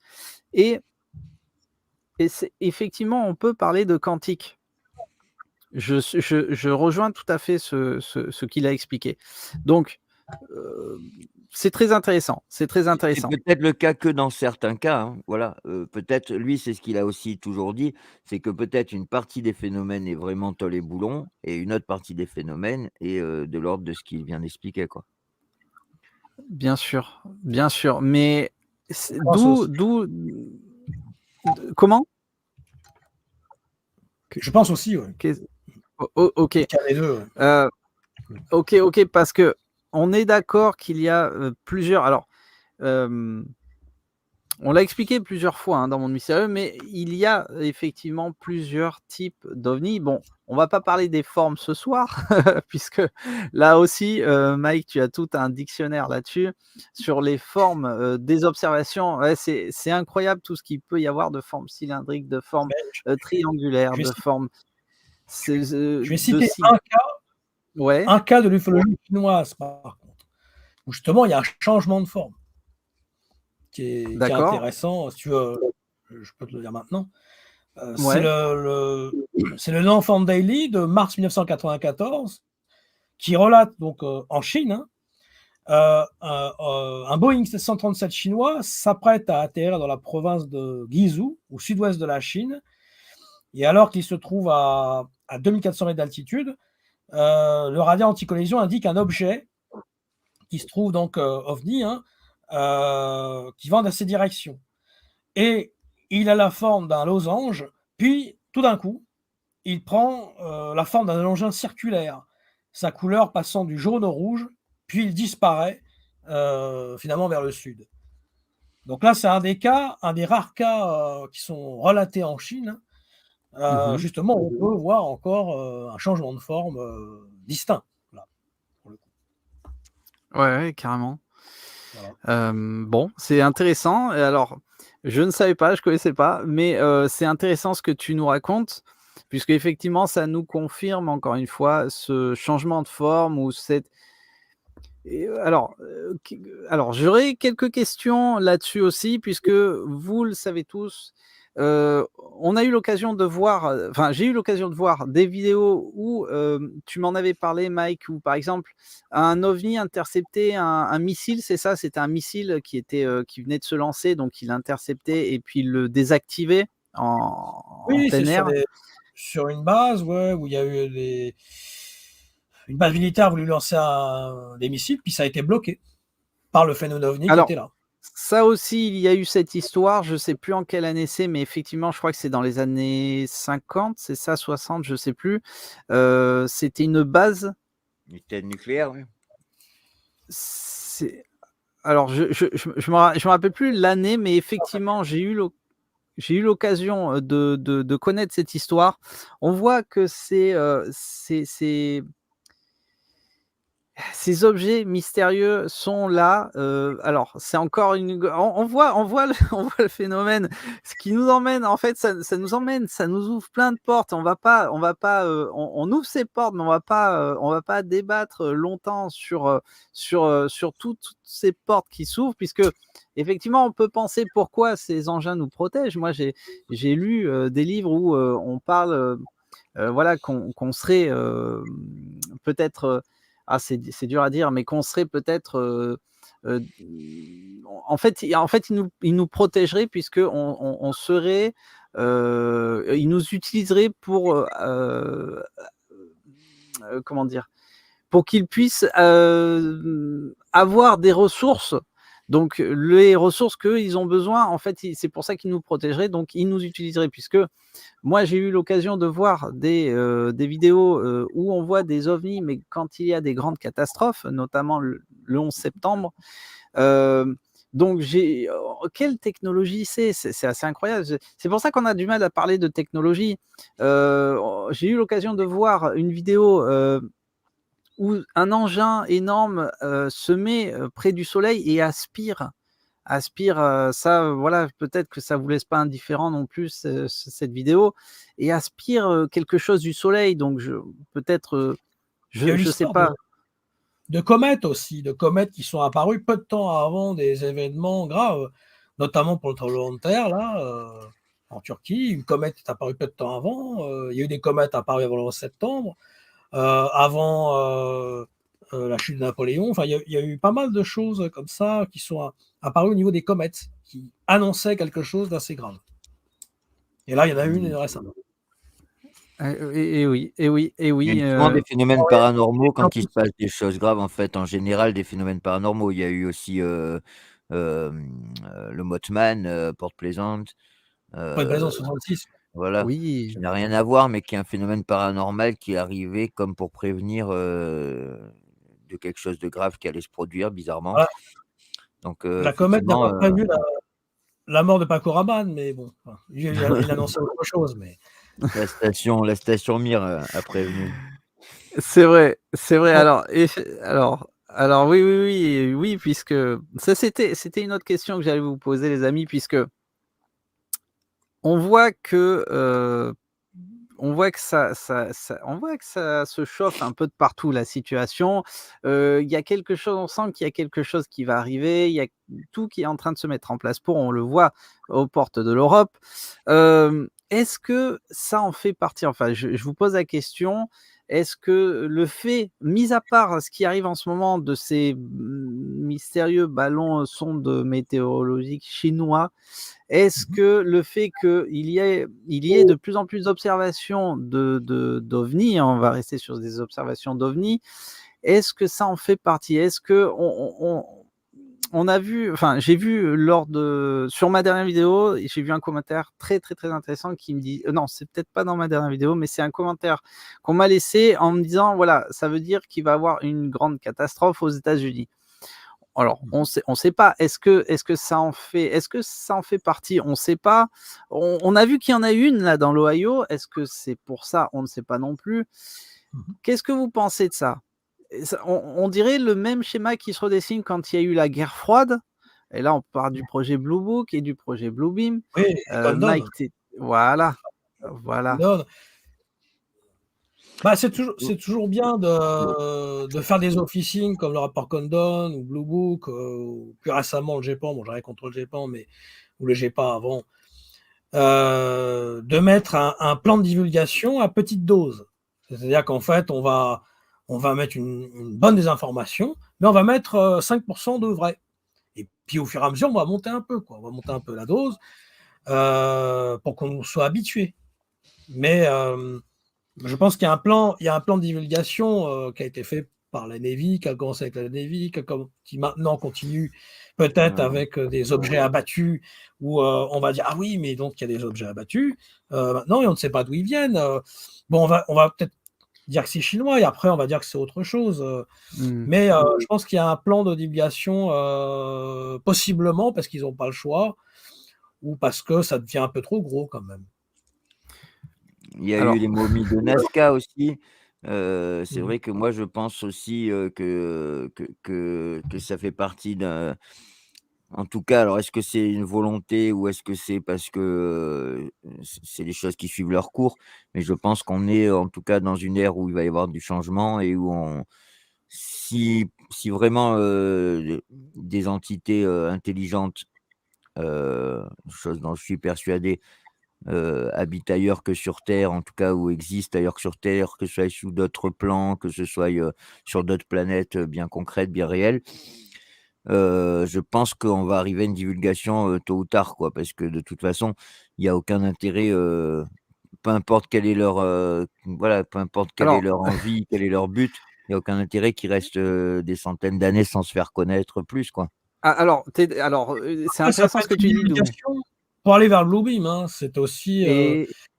et effectivement, on peut parler de quantique. Je rejoins tout à fait ce qu'il a expliqué. Donc, c'est très intéressant, c'est très intéressant. C'est peut-être le cas que dans certains cas, hein, voilà, peut-être lui, c'est ce qu'il a aussi toujours dit, c'est que peut-être une partie des phénomènes est vraiment tolle-et-boulon et une autre partie des phénomènes est, de l'ordre de ce qu'il vient d'expliquer, quoi. Bien sûr, mais comment? Je pense aussi, ouais. OK. Les deux, ouais. OK, parce qu'on est d'accord qu'il y a plusieurs. Alors, on l'a expliqué plusieurs fois hein, dans Monde Mystérieux, mais il y a effectivement plusieurs types d'ovnis. Bon, on va pas parler des formes ce soir, puisque là aussi, Mike, tu as tout un dictionnaire là-dessus, sur les formes des observations. Ouais, c'est incroyable tout ce qu'il peut y avoir de formes cylindriques, de formes triangulaires, de formes. Je vais citer un cas de l'ufologie chinoise, par contre, où justement il y a un changement de forme qui est intéressant. Si tu veux, je peux te le dire maintenant. C'est le L'Enfant Daily de mars 1994 qui relate donc en Chine, un Boeing 737 chinois s'apprête à atterrir dans la province de Guizhou, au sud-ouest de la Chine, et alors qu'il se trouve à 2400 mètres d'altitude, le radar anti-collision indique un objet qui se trouve donc OVNI, hein, qui vont dans ces directions. Et il a la forme d'un losange, puis tout d'un coup, il prend la forme d'un engin circulaire, sa couleur passant du jaune au rouge, puis il disparaît finalement vers le sud. Donc là, c'est un des rares cas qui sont relatés en Chine, justement, on peut voir encore un changement de forme distinct. Là, pour le coup. Ouais, carrément. Voilà. Bon, c'est intéressant. Et alors, je ne savais pas, je connaissais pas, mais c'est intéressant ce que tu nous racontes, puisque effectivement, ça nous confirme encore une fois ce changement de forme ou cette. Et alors j'aurais quelques questions là-dessus aussi, puisque vous le savez tous, on a eu l'occasion de voir, enfin, j'ai eu l'occasion de voir des vidéos où, tu m'en avais parlé Mike, où par exemple un OVNI interceptait un missile, c'est ça? C'était un missile qui venait de se lancer, donc il interceptait et puis il le désactivait en Oui, c'est plein air. sur une base, ouais, où il y a eu une base militaire a voulu lancer des missiles, puis ça a été bloqué par le phénomène OVNI qui Alors était là. ça aussi, il y a eu cette histoire, je sais plus en quelle année c'est, mais effectivement, je crois que c'est dans les années 50, c'est ça, 60, je sais plus. C'était une base. Unité nucléaire, oui. C'est alors je me rappelle plus l'année, mais effectivement, j'ai eu l'occasion, de connaître cette histoire. On voit que ces objets mystérieux sont là, alors c'est encore on voit le on voit le phénomène, ce qui nous emmène en fait, ça nous emmène, ça nous ouvre plein de portes. On va pas, on ouvre ces portes, mais on va pas débattre longtemps sur toutes ces portes qui s'ouvrent, puisque effectivement on peut penser pourquoi ces engins nous protègent. Moi j'ai lu, des livres où, on parle, voilà qu'on serait, peut-être, c'est dur à dire, mais qu'on serait peut-être, heu, en fait, ils nous protégeraient puisque on serait, ils nous utiliseraient pour, comment dire? Pour qu'ils puissent, avoir des ressources. Donc les ressources qu'eux, ils ont besoin, en fait, c'est pour ça qu'ils nous protégeraient, donc ils nous utiliseraient, puisque moi, j'ai eu l'occasion de voir des vidéos, où on voit des ovnis, mais quand il y a des grandes catastrophes, notamment le 11 septembre. Hem, donc quelle technologie c'est? C'est assez incroyable. C'est pour ça qu'on a du mal à parler de technologie. J'ai eu l'occasion de voir une vidéo, où un engin énorme, se met, près du soleil et aspire, ça, voilà, peut-être que ça vous laisse pas indifférent non plus, cette vidéo, et aspire, quelque chose du soleil, donc peut-être, Il y a eu je sais l'histoire pas. de comètes aussi, de comètes qui sont apparues peu de temps avant des événements graves, notamment pour le tremblement de terre là, en Turquie. Une comète est apparue peu de temps avant, il y a eu des comètes apparues avant le 11 septembre, avant, la chute de Napoléon. Enfin, il y a eu pas mal de choses comme ça qui sont apparues au niveau des comètes, qui annonçaient quelque chose d'assez grave. Et là, il y en a une récemment. Et oui, et oui, et Il y oui, a souvent des phénomènes Ouais, paranormaux en quand il se plus, passe des choses graves, en fait, en général, des phénomènes paranormaux. Il y a eu aussi, le Mothman, Port Pleasant, Point de heu, Blaison 66. voilà, oui. qui n'a rien à voir, mais qui est un phénomène paranormal qui est arrivé comme pour prévenir, de quelque chose de grave qui allait se produire bizarrement. Voilà, Donc, la comète n'a effectivement, pas prévu la mort de Paco Rabanne, mais bon, enfin, il annonçait autre chose, mais la station Mir, a prévenu. C'est vrai, c'est vrai. bon, Alors oui, oui, oui, oui, puisque ça, c'était une autre question que j'allais vous poser, les amis, puisque on voit que, on voit que on voit que ça se chauffe un peu de partout, la situation. Il y a quelque chose, on sent qu'il y a quelque chose qui va arriver, il y a tout qui est en train de se mettre en place on le voit aux portes de l'Europe. Est-ce que ça en fait partie? Enfin, je vous pose la question, est-ce que le fait, mis à part ce qui arrive en ce moment de ces, mystérieux ballons, sondes météorologiques chinois, est-ce que le fait qu'il y ait de plus en plus d'observations d'OVNI, hein, on va rester sur des observations d'OVNI, Est-ce que ça en fait partie? Est-ce qu'on a vu, enfin, j'ai vu sur ma dernière vidéo, j'ai vu un commentaire très, très, très intéressant qui me dit, non, c'est peut-être pas dans ma dernière vidéo, mais c'est un commentaire qu'on m'a laissé en me disant, voilà, ça veut dire qu'il va y avoir une grande catastrophe aux États-Unis. Alors, on sait pas. Est-ce que ça en fait partie? On sait pas. On a vu qu'il y en a une là dans l'Ohio. Est-ce que c'est pour ça? On ne sait pas non plus. Qu'est-ce que vous pensez de ça? On dirait le même schéma qui se redessine quand il y a eu la guerre froide. Et là, on parle du projet Blue Book et du projet Bluebeam. Oui, et Condon. Mike, voilà. Condon. Bah, c'est toujours bien de faire des officines comme le rapport Condon ou Blue Book, ou plus récemment le GEPAN. Bon, j'ai rien contre le GEPAN, ou le GEPA avant. De mettre un plan de divulgation à petite dose. C'est-à-dire qu'en fait, on va mettre une bonne désinformation, mais on va mettre 5% de vrai. Et puis au fur et à mesure, on va monter un peu, quoi. On va monter un peu la dose pour qu'on soit habitué. Mais je pense qu'il y a un plan de divulgation qui a été fait par la Navy, qui a commencé avec la Navy, qui maintenant continue peut-être avec des objets abattus, où on va dire, ah oui, mais donc il y a des objets abattus. Maintenant, et on ne sait pas d'où ils viennent. Bon, on va peut-être dire que c'est chinois, et après, on va dire que c'est autre chose. Mais je pense qu'il y a un plan de divulgation, possiblement parce qu'ils n'ont pas le choix, ou parce que ça devient un peu trop gros quand même. Il y a eu les momies de Nazca aussi. C'est vrai que moi, je pense aussi que ça fait partie d'un. En tout cas, alors est-ce que c'est une volonté ou est-ce que c'est parce que c'est des choses qui suivent leur cours? Mais je pense qu'on est en tout cas dans une ère où il va y avoir du changement et où si vraiment des entités intelligentes, chose dont je suis persuadé, habitent ailleurs que sur Terre, en tout cas, ou existent ailleurs que sur Terre, que ce soit sous d'autres plans, que ce soit sur d'autres planètes bien concrètes, bien réelles. Je pense qu'on va arriver à une divulgation tôt ou tard, quoi, parce que de toute façon, il n'y a aucun intérêt, peu importe quelle est leur, peu importe quelle est leur envie, quel est leur but, il n'y a aucun intérêt qu'ils restent des centaines d'années sans se faire connaître plus, quoi. Alors, c'est intéressant ce que tu dis, Doumé. Pour aller vers le Bluebeam, hein, c'est aussi.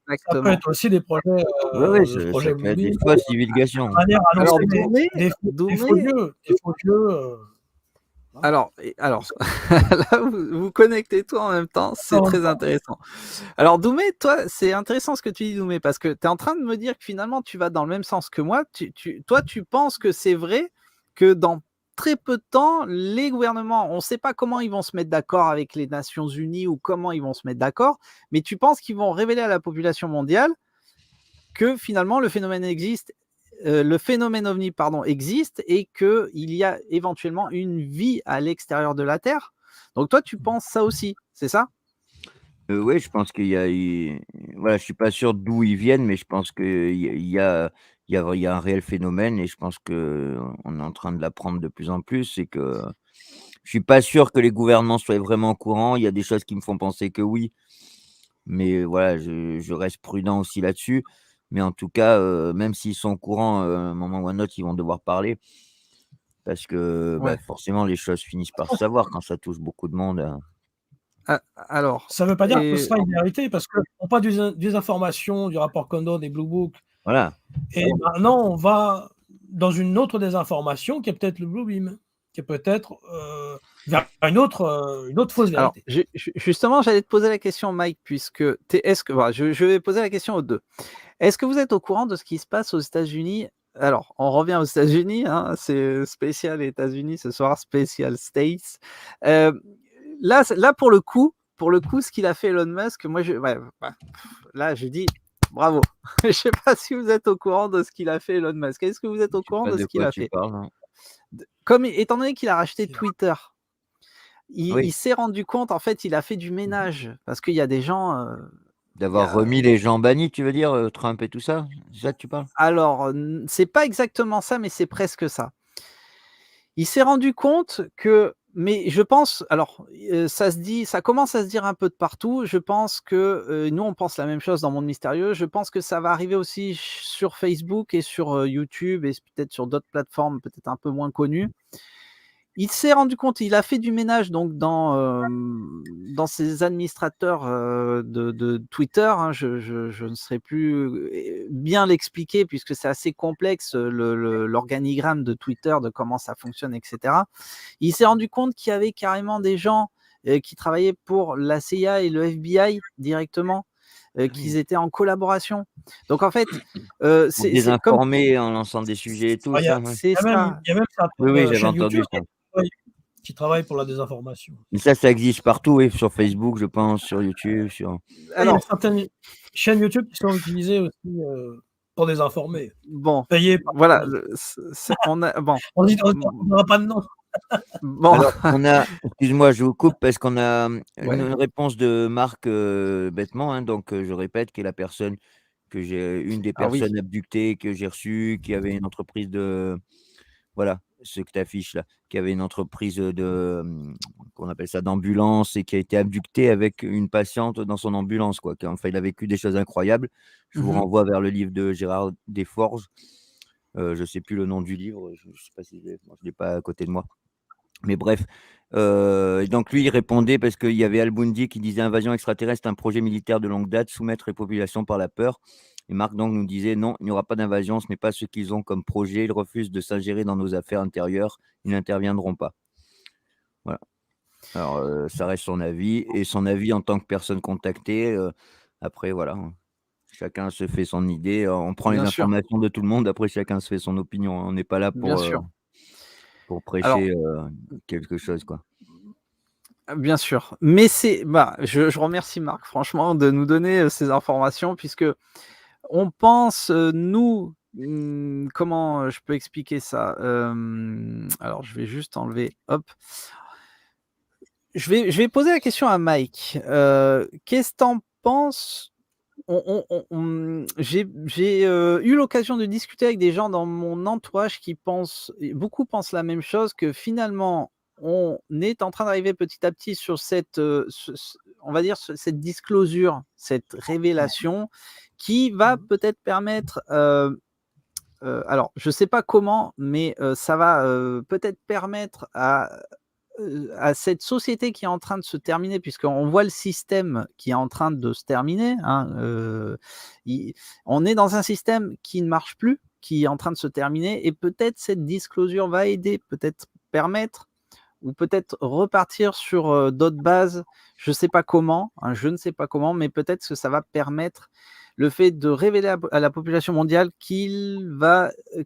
Ça peut être aussi des projets. Oui, ça peut être des fausses divulgations. Alors, des faux dieux. Alors, là, vous connectez tout en même temps, c'est très intéressant. Alors, Doumé, toi, c'est intéressant ce que tu dis, Doumé, parce que tu es en train de me dire que finalement, tu vas dans le même sens que moi. Toi, tu penses que c'est vrai que dans très peu de temps, les gouvernements, on ne sait pas comment ils vont se mettre d'accord avec les Nations Unies ou comment ils vont se mettre d'accord, mais tu penses qu'ils vont révéler à la population mondiale que finalement, le phénomène existe. Le phénomène OVNI existe et qu'il y a éventuellement une vie à l'extérieur de la Terre. Donc toi, tu penses ça aussi, c'est ça? Oui, je pense qu'il y a voilà, je suis pas sûr d'où ils viennent, mais je pense qu'il y a un réel phénomène et je pense qu'on est en train de l'apprendre de plus en plus et que je suis pas sûr que les gouvernements soient vraiment au courant. Il y a des choses qui me font penser que oui, mais voilà, je reste prudent aussi là-dessus. Mais en tout cas, même s'ils sont au courant, à un moment ou à un autre, ils vont devoir parler parce que forcément, les choses finissent par se savoir quand ça touche beaucoup de monde. Alors, ça ne veut pas dire que ce sera une vérité, parce qu'on parle des informations du rapport Condon, des Blue Book. Voilà. Et maintenant, on va dans une autre désinformation qui est peut-être le Bluebeam, qui est peut-être vers une autre fausse vérité. Alors, justement, j'allais te poser la question, Mike, puisque je vais poser la question aux deux. Est-ce que vous êtes au courant de ce qui se passe aux États-Unis? Alors, on revient aux États-Unis, hein, c'est spécial États-Unis ce soir, spécial States. Là, pour le coup, ce qu'il a fait Elon Musk, moi, là, je dis bravo. Je ne sais pas si vous êtes au courant de ce qu'il a fait Elon Musk. Est-ce que vous êtes au courant de ce qu'il a fait? Étant donné qu'il a racheté Twitter, il s'est rendu compte, en fait, il a fait du ménage parce qu'il y a des gens. D'avoir remis les gens bannis, tu veux dire, Trump et tout ça? C'est ça que tu parles? Alors, c'est pas exactement ça, mais c'est presque ça. Il s'est rendu compte que Mais je pense alors, ça commence à se dire un peu de partout. Je pense que, nous, on pense la même chose dans Monde Mystérieux. Je pense que ça va arriver aussi sur Facebook et sur, YouTube et peut-être sur d'autres plateformes peut-être un peu moins connues. Il s'est rendu compte, il a fait du ménage donc dans ses administrateurs, de Twitter, hein. Je ne saurais plus, bien l'expliquer puisque c'est assez complexe, l'organigramme de Twitter, de comment ça fonctionne et cetera. Il s'est rendu compte qu'il y avait carrément des gens, qui travaillaient pour la CIA et le FBI directement, qu'ils Oui. étaient en collaboration. Donc en fait, Pour c'est comme désinformer en lançant des sujets et tout Ah, ça, ouais. c'est ça. il y a même Oui, oui, certaines j'avais chaînes entendu YouTube ça. qui travaillent pour la désinformation. Mais ça existe partout, oui, sur Facebook, je pense, sur YouTube, sur Il y a Alors, certaines chaînes YouTube qui sont utilisées aussi, pour désinformer, bon, payées par voilà, on a bon, on dit on mmh, donnera pas de nom. bon, alors on a excuse-moi, je vous coupe parce qu'on a, une ouais. réponse de Marc, bêtement, hein, donc je répète, qui est la personne une des Ah oui. personnes abductées que j'ai reçues, qui avait une entreprise de voilà, ce que tu affiches là, qui avait une entreprise, qu'on appelle ça, d'ambulance et qui a été abducté avec une patiente dans son ambulance, quoi. Enfin, il a vécu des choses incroyables. Je vous Mmh. renvoie vers le livre de Gérard Desforges. Je ne sais plus le nom du livre, je sais pas si je l'ai pas à côté de moi. Mais bref, et donc lui, il répondait parce qu'il y avait Al-Bundy qui disait: «Invasion extraterrestre, un projet militaire de longue date, soumettre les populations par la peur». Et Marc donc nous disait: «Non, il n'y aura pas d'invasion, ce n'est pas ce qu'ils ont comme projet. Ils refusent de s'ingérer dans nos affaires intérieures, ils n'interviendront pas». Voilà. Alors, ça reste son avis et son avis en tant que personne contactée, après voilà, hein, chacun se fait son idée, on prend les Bien sûr, informations de tout le monde, après chacun se fait son opinion, hein. On n'est pas là bien sûr. pour Alors, prêcher, quelque chose, quoi. bien sûr, mais je remercie Marc franchement de nous donner, ces informations puisque on pense, nous, comment, je peux expliquer ça? Alors je vais juste enlever hop. Je vais poser la question à Mike. Qu'est-ce que tu en penses? J'ai, eu l'occasion de discuter avec des gens dans mon entourage qui pensent et beaucoup pensent la même chose, que finalement, on est en train d'arriver petit à petit sur cette, on va dire cette disclosure, cette révélation qui va peut-être permettre, alors je ne sais pas comment, mais, ça va, peut-être permettre à cette société qui est en train de se terminer, puisqu'on voit le système qui est en train de se terminer, hein, il on est dans un système qui ne marche plus, qui est en train de se terminer et peut-être cette disclosure va aider, peut-être permettre ou peut-être repartir sur, d'autres bases. Je ne sais pas comment, hein, je ne sais pas comment, mais peut-être que ça va permettre le fait de révéler à la population mondiale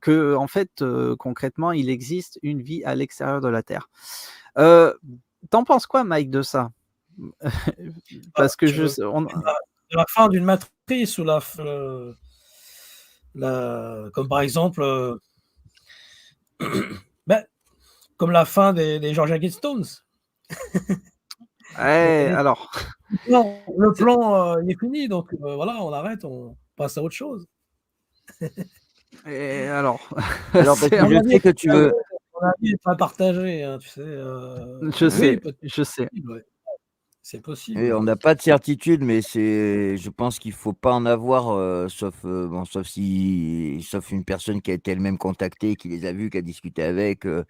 qu'en fait, concrètement, il existe une vie à l'extérieur de la Terre. Heu, tu penses quoi, Mike, de ça? Parce que Tu je veux sais on de la fin d'une matrice ou comme par exemple, bah, comme la fin des Georgia Guidestones. ouais, alors, Le c'est plan, il est fini donc voilà, on arrête, on passe à autre chose. et alors, Alors parce c'est que un Mon je avis sais est que tu veux mon avis est pas partagé, hein, tu sais, je oui, sais, peut-être je sais. possible, ouais. C'est et possible. on n'a pas de certitude, mais je pense qu'il faut pas en avoir, sauf, bon, sauf une personne qui a été elle-même contactée, qui les a vus, qui a discuté avec, je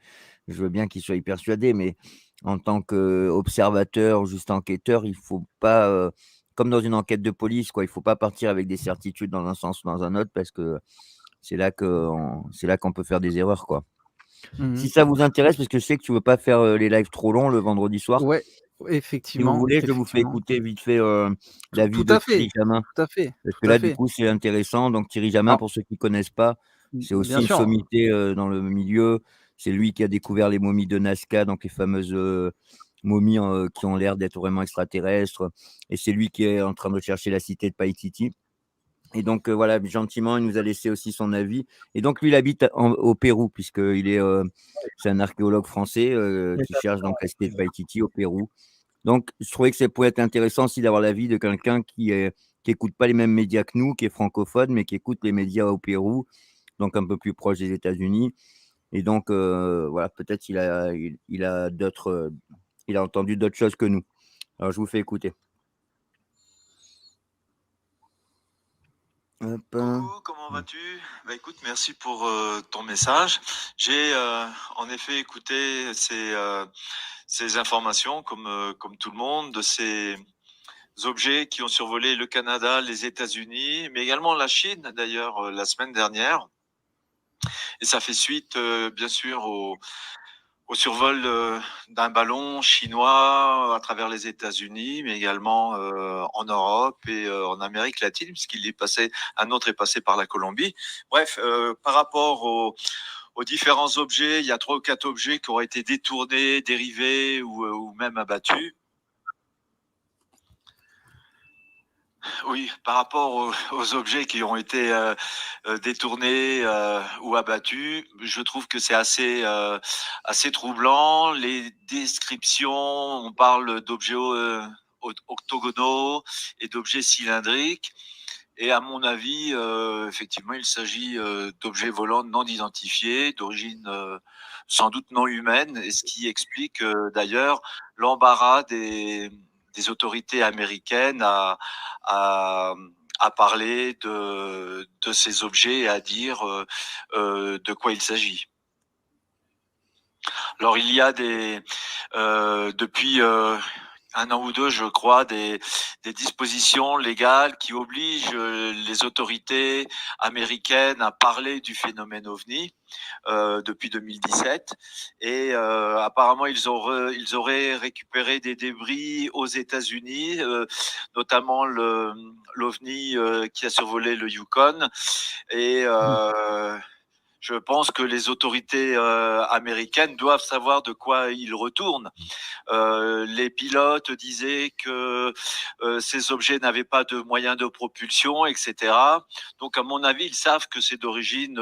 veux bien qu'ils soient persuadés, mais en tant qu'observateur ou juste enquêteur, il faut pas, comme dans une enquête de police, quoi, il faut pas partir avec des certitudes dans un sens ou dans un autre parce que c'est là qu'on peut faire des erreurs, quoi. Mmh. Si ça vous intéresse, parce que je sais que tu veux pas faire, les lives trop longs le vendredi soir. Ouais, Si vous effectivement, voulez, je vous fais effectivement. écouter vite fait, Tout l'avis de à Thierry fait, Jamin. tout à fait, Parce que tout à là, du fait. coup, c'est intéressant. Donc Thierry Jamin, Alors, pour ceux qui connaissent pas, c'est aussi bien une sûr, sommité, dans le milieu. C'est lui qui a découvert les momies de Nazca, donc les fameuses, momies, qui ont l'air d'être vraiment extraterrestres, et c'est lui qui est en train de chercher la cité de Païtiti. Et donc, voilà, gentiment, il nous a laissé aussi son avis. Et donc lui, il habite au Pérou puisqu'il est, c'est un archéologue français, qui cherche donc la cité de Païtiti au Pérou. Donc je trouvais que ça pouvait être intéressant aussi d'avoir l'avis de quelqu'un qui écoute pas les mêmes médias que nous, qui est francophone, mais qui écoute les médias au Pérou, donc un peu plus proche des États-Unis, Et donc, voilà, peut-être il a d'autres, il a entendu d'autres choses que nous. Alors je vous fais écouter. Hop. Coucou, comment vas-tu? Bah écoute, merci pour ton message. J'ai en effet écouté ces informations comme tout le monde, de ces objets qui ont survolé le Canada, les États-Unis, mais également la Chine d'ailleurs la semaine dernière. Et ça fait suite bien sûr au survol d'un ballon chinois à travers les États-Unis, mais également en Europe et en Amérique latine, puisqu'il est passé, un autre est passé par la Colombie. Bref, par rapport aux différents objets, il y a 3 ou 4 objets qui auraient été détournés, dérivés ou même abattus. Oui, par rapport aux objets qui ont été détournés ou abattus, je trouve que c'est assez troublant. Les descriptions, on parle d'objets octogonaux et d'objets cylindriques. Et à mon avis, effectivement, il s'agit d'objets volants non identifiés, d'origine sans doute non humaine, et ce qui explique d'ailleurs l'embarras des autorités américaines à, à parler de ces objets et à dire de quoi il s'agit. Alors il y a depuis un an ou deux, je crois, des dispositions légales qui obligent les autorités américaines à parler du phénomène OVNI depuis 2017. Et apparemment, ils auraient récupéré des débris aux États-Unis, notamment l'OVNI qui a survolé le Yukon. Et je pense que les autorités américaines doivent savoir de quoi ils retournent. Les pilotes disaient que ces objets n'avaient pas de moyens de propulsion, etc. Donc, à mon avis, ils savent que c'est d'origine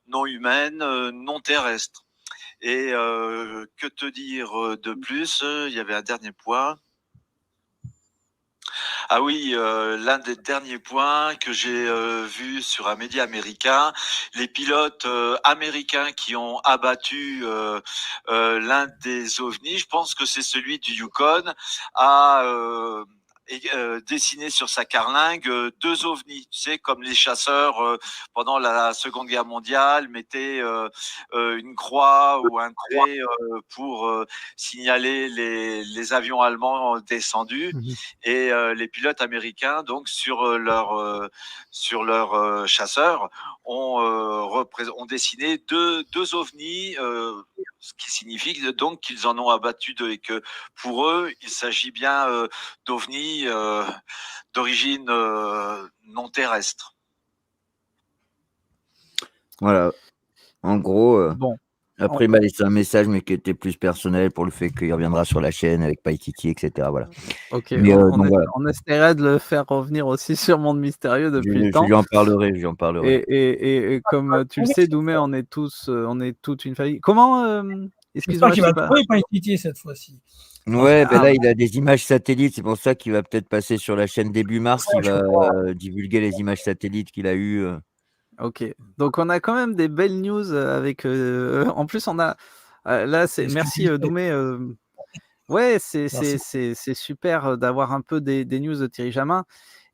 non humaine, non terrestre. Et que te dire de plus? Il y avait un dernier point. Ah oui, l'un des derniers points que j'ai vu sur un média américain, les pilotes américains qui ont abattu l'un des ovnis, je pense que c'est celui du Yukon, a dessiné sur sa carlingue 2 ovnis, tu sais, comme les chasseurs pendant la Seconde Guerre mondiale mettaient une croix ou un trait pour signaler les avions allemands descendus. Et les pilotes américains, donc sur leur chasseurs, ont dessiné deux ovnis, ce qui signifie donc qu'ils en ont abattu 2 et que pour eux, il s'agit bien d'ovnis d'origine non terrestre. Voilà. En gros, Bon, après, il m'a laissé un message, mais qui était plus personnel pour le fait qu'il reviendra sur la chaîne avec Paikiki, etc. Voilà. ok, Mais donc voilà, on essaierait de le faire revenir aussi sur Monde Mystérieux depuis le je temps. lui en parlerai, je lui en parlerai. Et comme tu le sais, Doumé, on est toute une famille. Comment J'espère excuse-moi, qu'il je va sais pas. trouver Paikiti cette fois-ci. Ouais, ben Ah, là, il a des images satellites, c'est pour ça qu'il va peut-être passer sur la chaîne début mars, Ouais, il je va crois. divulguer les images satellites qu'il a eues. ok. Donc on a quand même des belles news avec. En plus, on a là, c'est merci Doumé. Ouais, Merci. c'est super d'avoir un peu des news de Thierry Jamin.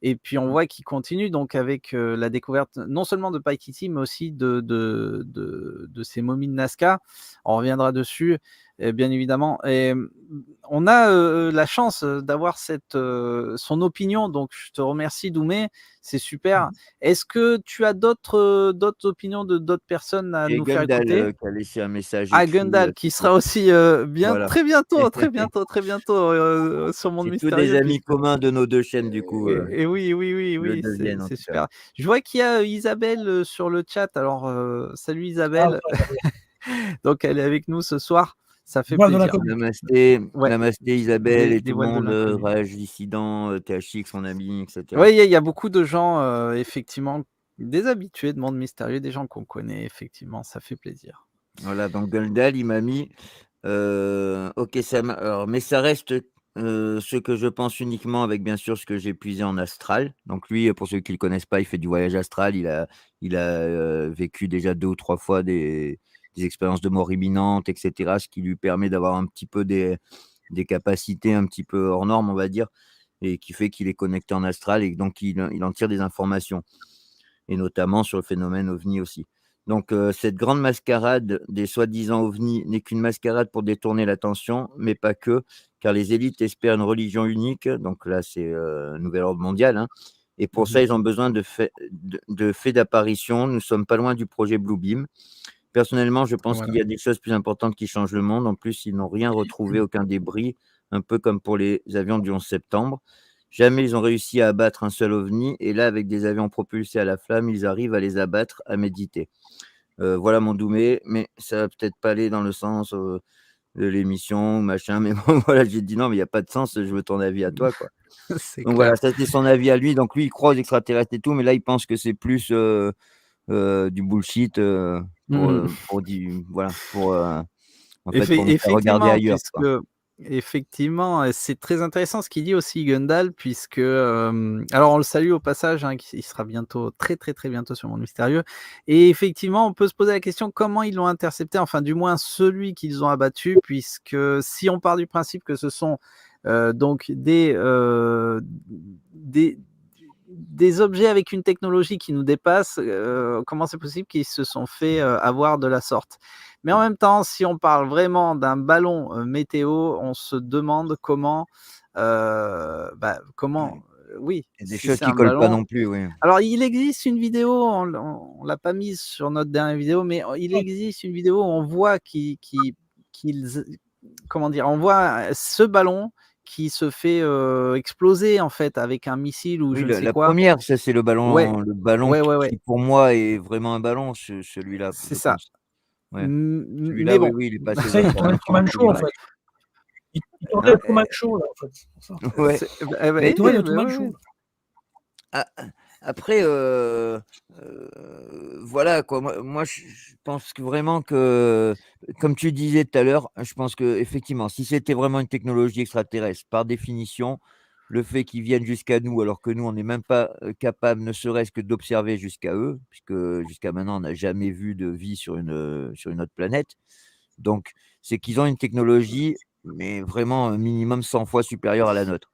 Et puis on voit qu'il continue donc avec la découverte non seulement de Paikiti, mais aussi de ces momies de Nazca. On reviendra dessus, bien évidemment. Et on a la chance d'avoir son opinion. Donc je te remercie, Doumé. C'est super. Est-ce que tu as d'autres opinions de d'autres personnes à Et nous faire Gundal écouter? qui a laissé un message Ah, écrit. Gundal, qui sera aussi Voilà. très bientôt sur Monde C'est tous des Mystérieux. amis communs de nos 2 chaînes, du coup, Et le oui, deviennent en c'est tout cas. super. Je vois qu'il y a Isabelle sur le chat. Alors, salut Ah, Isabelle. Donc, elle est avec nous ce soir. Ça fait Voile de plaisir. l'inconnu. Namasté, Ouais, namasté Isabelle et des tout le voiles de monde, l'inconnu. Rage Dissident, THX, mon ami, etc. Oui, il y a beaucoup de gens, effectivement, des habitués de Monde Mystérieux, des gens qu'on connaît, effectivement, ça fait plaisir. Voilà, donc Gundal, il m'a mis OK, alors, mais ça reste ce que je pense uniquement avec bien sûr ce que j'ai puisé en astral. Donc lui, pour ceux qui le connaissent pas, il fait du voyage astral. Il a vécu déjà 2 ou 3 fois des expériences de mort imminente, etc., ce qui lui permet d'avoir un petit peu des capacités un petit peu hors normes, on va dire, et qui fait qu'il est connecté en astral et donc il en tire des informations, et notamment sur le phénomène OVNI aussi. Donc, cette grande mascarade des soi-disant ovnis n'est qu'une mascarade pour détourner l'attention, mais pas que, car les élites espèrent une religion unique. Donc là, c'est nouvel ordre mondial, hein, et pour ça, ils ont besoin de faits d'apparition. Nous ne sommes pas loin du projet Bluebeam. Personnellement, je pense qu'il y a des choses plus importantes qui changent le monde. En plus, ils n'ont rien retrouvé, aucun débris, un peu comme pour les avions du 11 septembre. Jamais ils ont réussi à abattre un seul ovni, et là, avec des avions propulsés à la flamme, ils arrivent à les abattre à méditer. Voilà mon doumé, mais ça va peut-être pas aller dans le sens de l'émission, machin, mais bon, voilà, j'ai dit non, mais il n'y a pas de sens, je veux ton avis à toi, quoi. C'est Donc clair. voilà, ça c'est son avis à lui. Donc lui, il croit aux extraterrestres et tout, mais là, il pense que c'est plus du bullshit pour en fait, pour nous faire regarder Effectivement, ailleurs, puisque quoi. effectivement, c'est très intéressant ce qu'il dit aussi Gundal, puisque, alors on le salue au passage, hein, il sera bientôt, très, très, très bientôt sur Monde Mystérieux, et effectivement, on peut se poser la question comment ils l'ont intercepté, enfin du moins celui qu'ils ont abattu, puisque si on part du principe que ce sont, donc des objets avec une technologie qui nous dépasse, comment c'est possible qu'ils se sont fait, avoir de la sorte? Mais en même temps, si on parle vraiment d'un ballon, météo, on se demande comment, Ouais. oui, Il y a des si choses c'est qui un collent pas ballon. non plus, oui. Alors il existe une vidéo, on l'a pas mise sur notre dernière vidéo, mais il existe une vidéo où on voit qu'ils comment dire? On voit, ce ballon qui se fait, exploser en fait avec un missile ou Oui, je ne sais la quoi. 1re, ça c'est Ouais, le ballon ouais, ouais, ouais, qui pour moi est vraiment un ballon, celui-là, c'est je ça. pense. Ouais. Mais Celui-là, oui, bon. oui, il passe les Ça, il tournait le informations Truman Show, en absolument. fait. Il tournait Hein? le Truman Show, là, en fait, c'est pour ça. Ouais. Il tournait le Bah Truman ouais, Show, ouais. là. A Après, voilà quoi, moi je pense que vraiment que, comme tu disais tout à l'heure, je pense qu'effectivement, si c'était vraiment une technologie extraterrestre, par définition, le fait qu'ils viennent jusqu'à nous, alors que nous, on n'est même pas, capable, ne serait-ce que d'observer jusqu'à eux, puisque jusqu'à maintenant, on n'a jamais vu de vie sur une autre planète. Donc, c'est qu'ils ont une technologie, mais vraiment un minimum 100 fois supérieure à la nôtre.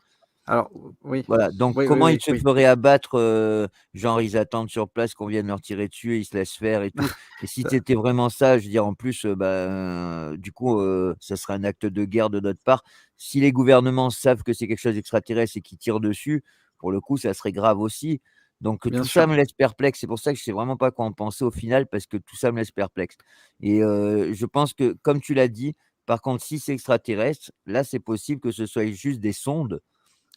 Alors oui, Voilà, donc oui, oui, comment ils oui, se oui. feraient abattre, genre ils attendent sur place qu'on vienne leur tirer dessus et ils se laissent faire et tout, et si Ça c'était vraiment ça, je veux dire en plus, du coup, ça serait un acte de guerre de notre part. Si les gouvernements savent que c'est quelque chose d'extraterrestre et qu'ils tirent dessus, pour le coup, ça serait grave aussi. Donc bien tout ça sûr. me laisse perplexe. C'est pour ça que je sais vraiment pas quoi en penser au final parce que tout ça me laisse perplexe, et je pense que comme tu l'as dit, par contre, si c'est extraterrestre, là, c'est possible que ce soit juste des sondes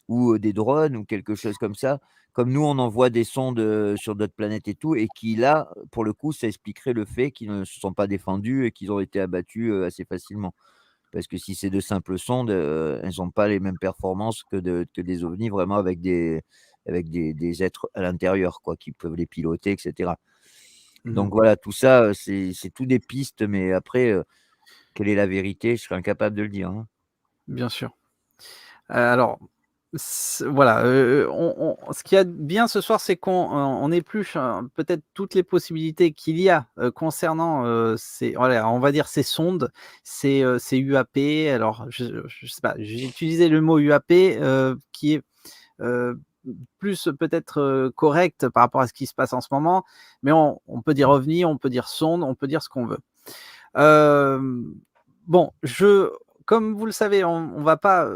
ou des drones ou quelque chose comme ça. Comme nous, on envoie des sondes, sur d'autres planètes et tout, et qui là, pour le coup, ça expliquerait le fait qu'ils ne se sont pas défendus et qu'ils ont été abattus, assez facilement. Parce que si c'est de simples sondes, elles ont pas les mêmes performances que des ovnis vraiment avec des êtres à l'intérieur quoi, qui peuvent les piloter et cetera. Mmh. Donc voilà, tout ça, c'est tout des pistes, mais après, quelle est la vérité? Je serais incapable de le dire, hein. Bien sûr. Alors, voilà, ce qu'il y a de bien ce soir, c'est on épluche, peut-être toutes les possibilités qu'il y a, concernant, ces voilà, on va dire ces sondes, ces UAP. Alors je sais pas, j'ai utilisé le mot UAP, qui est, heu, plus peut-être, correct par rapport à ce qui se passe en ce moment, mais on peut dire OVNI, on peut dire sonde, on peut dire ce qu'on veut. Hem, bon, comme vous le savez, on va pas,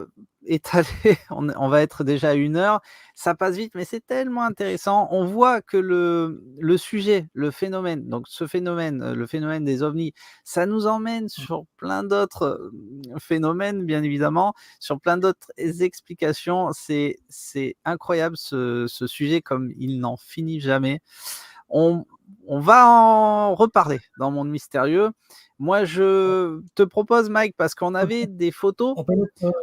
étaler, on va être déjà à 1 heure. Ça passe vite, mais c'est tellement intéressant. On voit que le sujet, le phénomène, donc ce phénomène, le phénomène des ovnis, ça nous emmène sur plein d'autres, phénomènes, bien évidemment, sur plein d'autres explications. C'est incroyable ce sujet comme il n'en finit jamais. On on va en reparler dans Monde Mystérieux. Moi, je te propose, Mike, parce qu'on avait des photos, On peut mettre,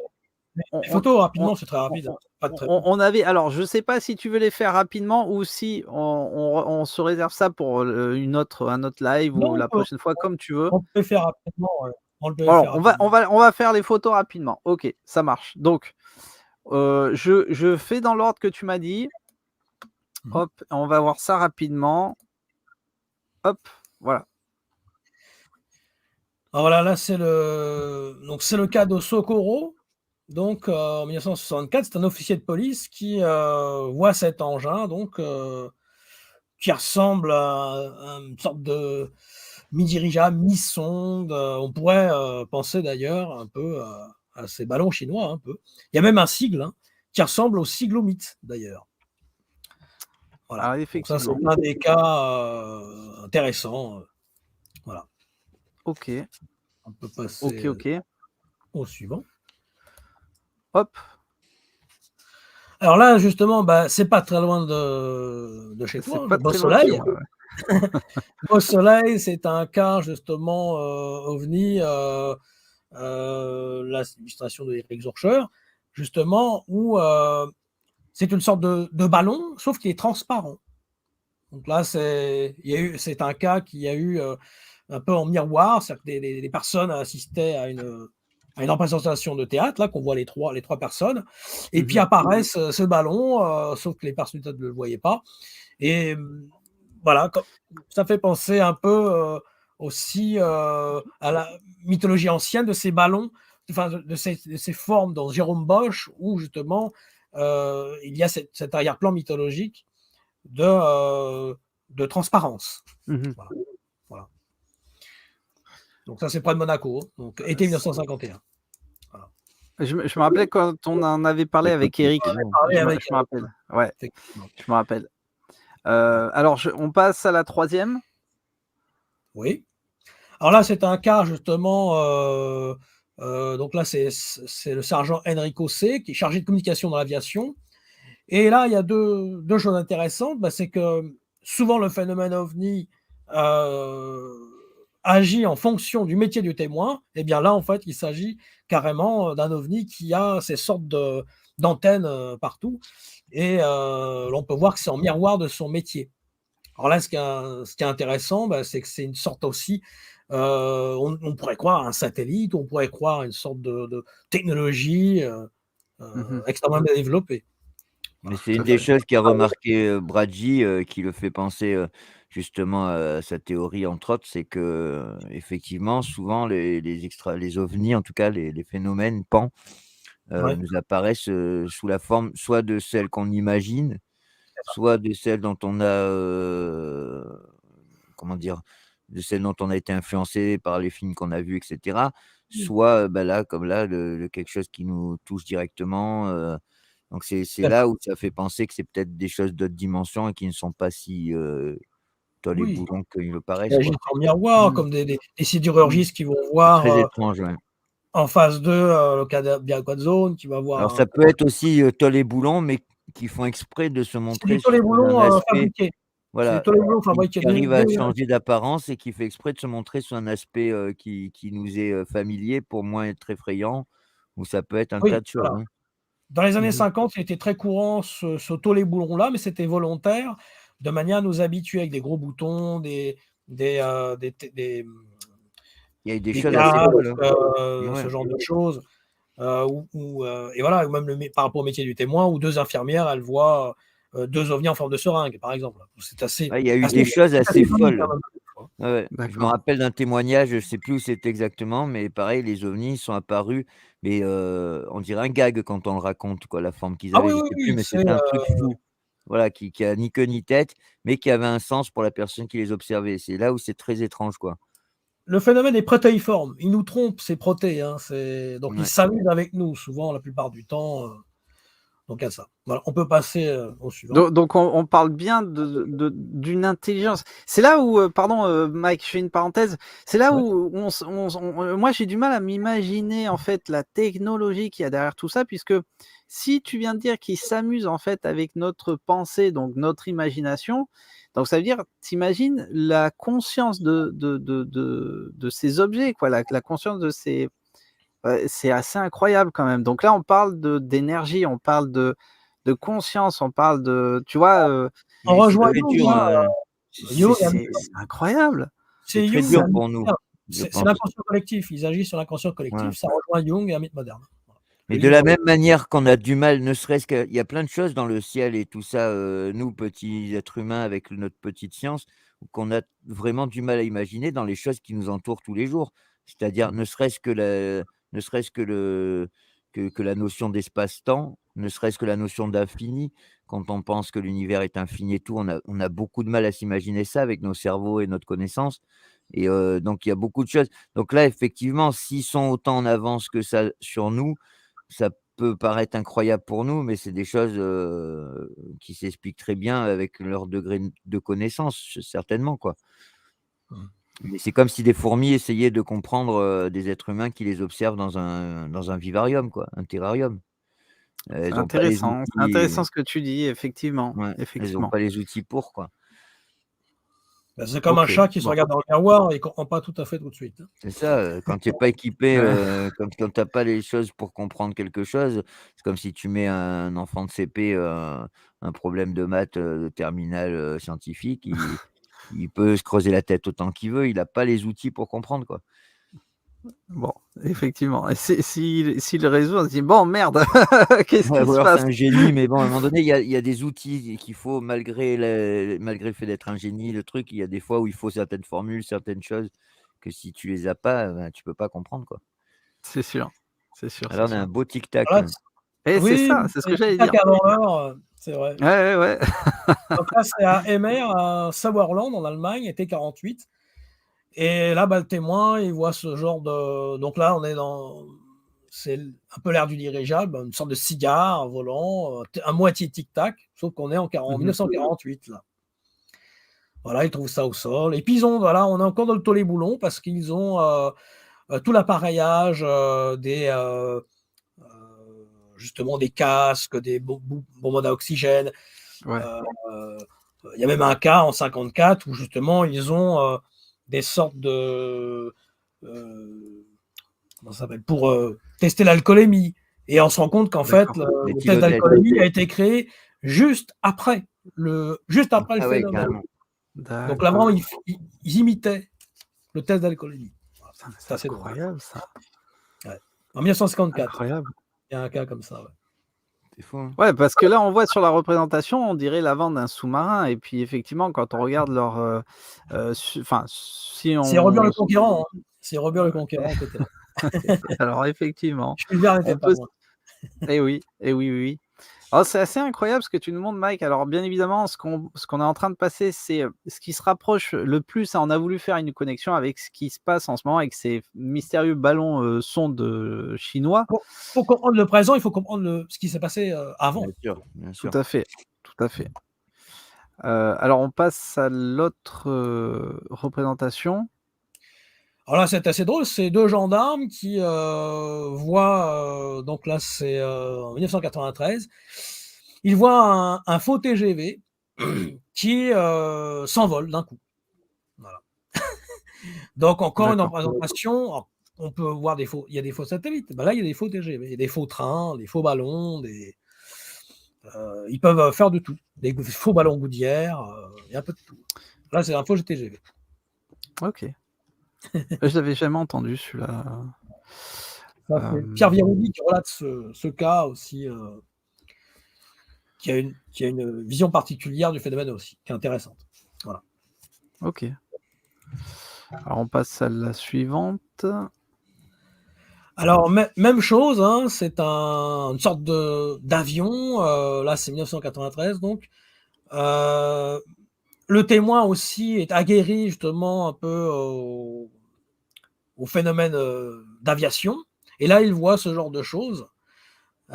les on photos on rapidement, c'est très rapide, hein. Pas de très on avait, alors je sais pas si tu veux les faire rapidement ou si on se réserve ça pour, un autre live ou non, la prochaine fois, comme tu veux. on peut le faire rapidement, ouais. On peut le Alors faire rapidement. on va faire les photos rapidement. OK, ça marche. Donc, je fais dans l'ordre que tu m'as dit. Mmh. Hop, on va voir ça rapidement. Hop, voilà. Alors voilà, là, c'est le cas de Socorro. Donc, en 1964, c'est un officier de police qui voit cet engin, donc, qui ressemble à une sorte de mi-dirigeable, mi-sonde. On pourrait penser d'ailleurs un peu à ces ballons chinois, un peu. Il y a même un sigle, hein, qui ressemble au siglomite, d'ailleurs. Voilà. Alors Donc ça, c'est effectivement. un des cas intéressants. Voilà. Ok, On peut passer ok. au suivant. Hop. Alors là, justement, bah, c'est pas très loin de chez C'est toi, pas le Beau très loin de chez Soleil. moi. Ouais. Beau Soleil, c'est un cas justement OVNI, l'administration de Eric Zorcher, justement, où c'est une sorte de ballon, sauf qu'il est transparent. Donc là, c'est un cas qui a eu un peu en miroir, c'est-à-dire que des personnes assistaient à une représentation de théâtre, là, qu'on voit les trois personnes, et puis apparaît ce ballon, sauf que les personnes ne le voyaient pas. Et voilà, ça fait penser un peu aussi à la mythologie ancienne de ces ballons, enfin de ces formes dans Jérôme Bosch, où justement il y a cet arrière-plan mythologique de transparence. Voilà. Voilà. Donc ça, c'est près de Monaco, donc été 1951. Voilà. Je me rappelais quand on en avait parlé avec Eric. Je me rappelle. Ouais, je me rappelle. Alors, on passe à la troisième. Oui. Alors là, c'est un cas justement. Donc là, c'est le sergent Enrico C, qui est chargé de communication dans l'aviation. Et là, il y a deux choses intéressantes. Bah, c'est que souvent, le phénomène OVNI agit en fonction du métier du témoin. Et bien là, en fait, il s'agit carrément d'un OVNI qui a ces sortes d'antennes partout. Et l'on peut voir que c'est en miroir de son métier. Alors là, ce qui est intéressant, bah, c'est que c'est une sorte aussi, on pourrait croire à un satellite, on pourrait croire à une sorte de technologie extrêmement bien développée. Mais Voilà, c'est une ça des fait choses qu'a remarqué, Bradji, qui le fait penser, justement à sa théorie entre autres, c'est qu'effectivement souvent les ovnis, en tout cas les phénomènes PAN, ouais, nous apparaissent, sous la forme soit de celles qu'on imagine, soit de celles dont on a, comment dire? De celles dont on a été influencé par les films qu'on a vus et cetera. Soit, bah, là, comme là, le quelque chose qui nous touche directement, donc c'est là d'accord. où ça fait penser que c'est peut-être des choses d'autres dimensions et qui ne sont pas si, tolles et Oui, boulons qu'ils le qui paraissent, agissent quoi. en miroir, Mmh. comme des Mmh. sidérurgistes qui vont C'est voir très étrange, ouais. en face d'eux le cadavre bien zone, qui va Alors voir ça peut être aussi, tolles et boulons, mais qui font exprès de se c'est du montrer sous un tolèboulon aspect, fabriqué. C'est du voilà, tolèboulon fabriqué. qui arrive à changer d'apparence et qui fait exprès de se montrer sous un aspect, qui nous est, familier pour moins être effrayant, ou ça peut être un tas Oui, de choses, voilà. hein. Dans les années Mmh. 50, il était très courant ce tolèboulon-là, mais c'était volontaire, de manière à nous habituer avec des gros boutons, Il y a eu des des choses assez casques, folles, hein. Ouais. ce genre de choses, et voilà, ou même par rapport au métier du témoin, où 2 infirmières, elles voient, 2 ovnis en forme de seringue, par exemple. C'est Ouais, il y a eu assez des choses assez comique, hein, folles. même des fois. Ouais, ouais. Je me D'accord. rappelle d'un témoignage, je sais plus où c'était exactement, mais pareil, les ovnis sont apparus, mais on dirait un gag quand on le raconte, quoi, la forme qu'ils Ah oui, avaient, je oui, sais plus, oui, mais c'est, c'était un truc fou. Voilà, qui a ni queue ni tête, mais qui avait un sens pour la personne qui les observait. C'est là où c'est très étrange, quoi. le phénomène est protéiforme. Ils nous trompent, ces protés, hein, donc ils Ouais. s'amusent avec nous, souvent, la plupart du temps, donc il y a ça. Voilà, on peut passer, au suivant. Donc on parle bien d'une intelligence. C'est là où, pardon, Mike, je fais une parenthèse. C'est là Ouais. où moi j'ai du mal à m'imaginer en fait la technologie qu'il y a derrière tout ça, puisque si tu viens de dire qu'ils s'amusent en fait avec notre pensée, donc notre imagination, donc ça veut dire, tu la conscience de ces objets, quoi, la conscience de ces c'est assez incroyable quand même. Donc là, on parle d'énergie, on parle de conscience, on parle de tu vois, On Mais c'est rejoint très Jung, dur, hein, Jung a mis c'est incroyable. c'est c'est très Jung, dur un mythe pour nous, moderne. je C'est pense. l'inconscient collectif. Ils agissent sur l'inconscient Ouais. collectif, ça rejoint Jung et un mythe moderne. Voilà. Mais Le de la livre même manière qu'on a du mal, ne serait-ce qu'il y a plein de choses dans le ciel et tout ça, nous, petits êtres humains avec notre petite science, qu'on a vraiment du mal à imaginer dans les choses qui nous entourent tous les jours. C'est-à-dire ne serait-ce que la notion d'espace-temps, ne serait-ce que la notion d'infini. Quand on pense que l'univers est infini et tout, on a beaucoup de mal à s'imaginer ça avec nos cerveaux et notre connaissance et donc il y a beaucoup de choses. Donc là, effectivement, s'ils sont autant en avance que ça sur nous, ça peut paraître incroyable pour nous, mais c'est des choses, qui s'expliquent très bien avec leur degré de connaissance, certainement, quoi. Mmh. Mais c'est comme si des fourmis essayaient de comprendre, des êtres humains qui les observent dans un vivarium, quoi, un terrarium. C'est Elles ont pas les intéressant outils, ce que tu dis, effectivement, ouais, elles ont effectivement. pas les outils pour, quoi. Ben, c'est comme un OK, chat qui se bon, regarde dans le miroir et il comprend pas tout à fait tout de suite, hein. C'est ça, quand tu es pas équipé, ouais, quand tu pas les choses pour comprendre quelque chose, c'est comme si tu mets un enfant de CP, un problème de maths, de terminale, scientifique, il peut se creuser la tête autant qu'il veut, il a pas les outils pour comprendre, quoi. bon, effectivement et si le réseau se dit: «Bon merde, qu'est-ce Ouais, qui ou se alors c'est passe?» un génie, mais bon, à un moment donné, il y a des outils qu'il faut malgré le fait d'être un génie, le truc, il y a des fois où il faut certaines formules, certaines choses que si tu les as pas, ben, tu peux pas comprendre, quoi. C'est sûr, c'est sûr, Alors c'est on a sûr un beau tic-tac, Voilà, là. et c'est oui, ça, c'est ce que c'est j'allais tac dire. avant l'heure, c'est vrai. Ouais, ouais, ouais. Donc là, c'est à Emmer, à Sauerland, en Allemagne, été 48. Et là, bah, le témoin, il voit ce genre de. Donc là, on est dans. C'est un peu l'ère du dirigeable, une sorte de cigare volant, à moitié tic-tac, sauf qu'on est en Mmh mh. 1948, là. Voilà, ils trouvent ça au sol. Et puis, voilà, on est encore dans le tollet-boulon parce qu'ils ont tout l'appareillage, justement des casques, des bonbons à oxygène. Ouais, Euh, il y a même un cas en 54 où justement ils ont des sortes de comment ça s'appelle pour tester l'alcoolémie et on se rend compte qu'en fait d'accord. le test L'éthylotest. d'alcoolémie a été créé juste après le Ah ouais, phénomène. carrément. Donc là vraiment D'accord. ils imitaient le test d'alcoolémie. Voilà. Putain, mais C'est c'est assez drôle. incroyable ça, Ouais. En 1954, incroyable. il y a un cas comme ça. Ouais. C'est fou, hein? Ouais, parce que là, on voit sur la représentation, on dirait l'avant d'un sous-marin et puis effectivement, quand on regarde leur, su enfin, si C'est Robert on le Conquérant. Hein. C'est Robert le Conquérant qui était là. alors effectivement, Jules Verne n'était on pas peut loin. eh oui, oui, oui. Alors c'est assez incroyable ce que tu nous montres, Mike. Alors bien évidemment, ce qu'on est en train de passer, c'est, ce qui se rapproche le plus, on a voulu faire une connexion avec ce qui se passe en ce moment avec ces mystérieux ballons, sondes, chinois. Pour comprendre le présent, il faut comprendre ce qui s'est passé avant. Bien sûr, bien Tout sûr. à fait, tout à fait. Alors on passe à l'autre, représentation. Alors là, c'est assez drôle, c'est deux gendarmes qui voient, donc là c'est en 1993, ils voient un faux TGV qui s'envole d'un coup. Voilà. Donc encore une D'accord. représentation, alors, on peut voir il y a des faux satellites, ben là il y a des faux TGV, il y a des faux trains, des faux ballons, ils peuvent faire de tout, des faux ballons Goodyear, il y a un peu de tout. Là c'est un faux TGV. OK. Je l'avais jamais entendu celui-là. Ça, c'est Pierre Viroubi qui relate ce cas aussi, qui a une vision particulière du phénomène aussi, qui est intéressante. Voilà. OK. Alors on passe à la suivante. Alors même chose, hein, c'est une sorte d'avion, là c'est 1993 donc. Le témoin aussi est aguerri justement un peu au phénomène, d'aviation et là il voit ce genre de choses. Et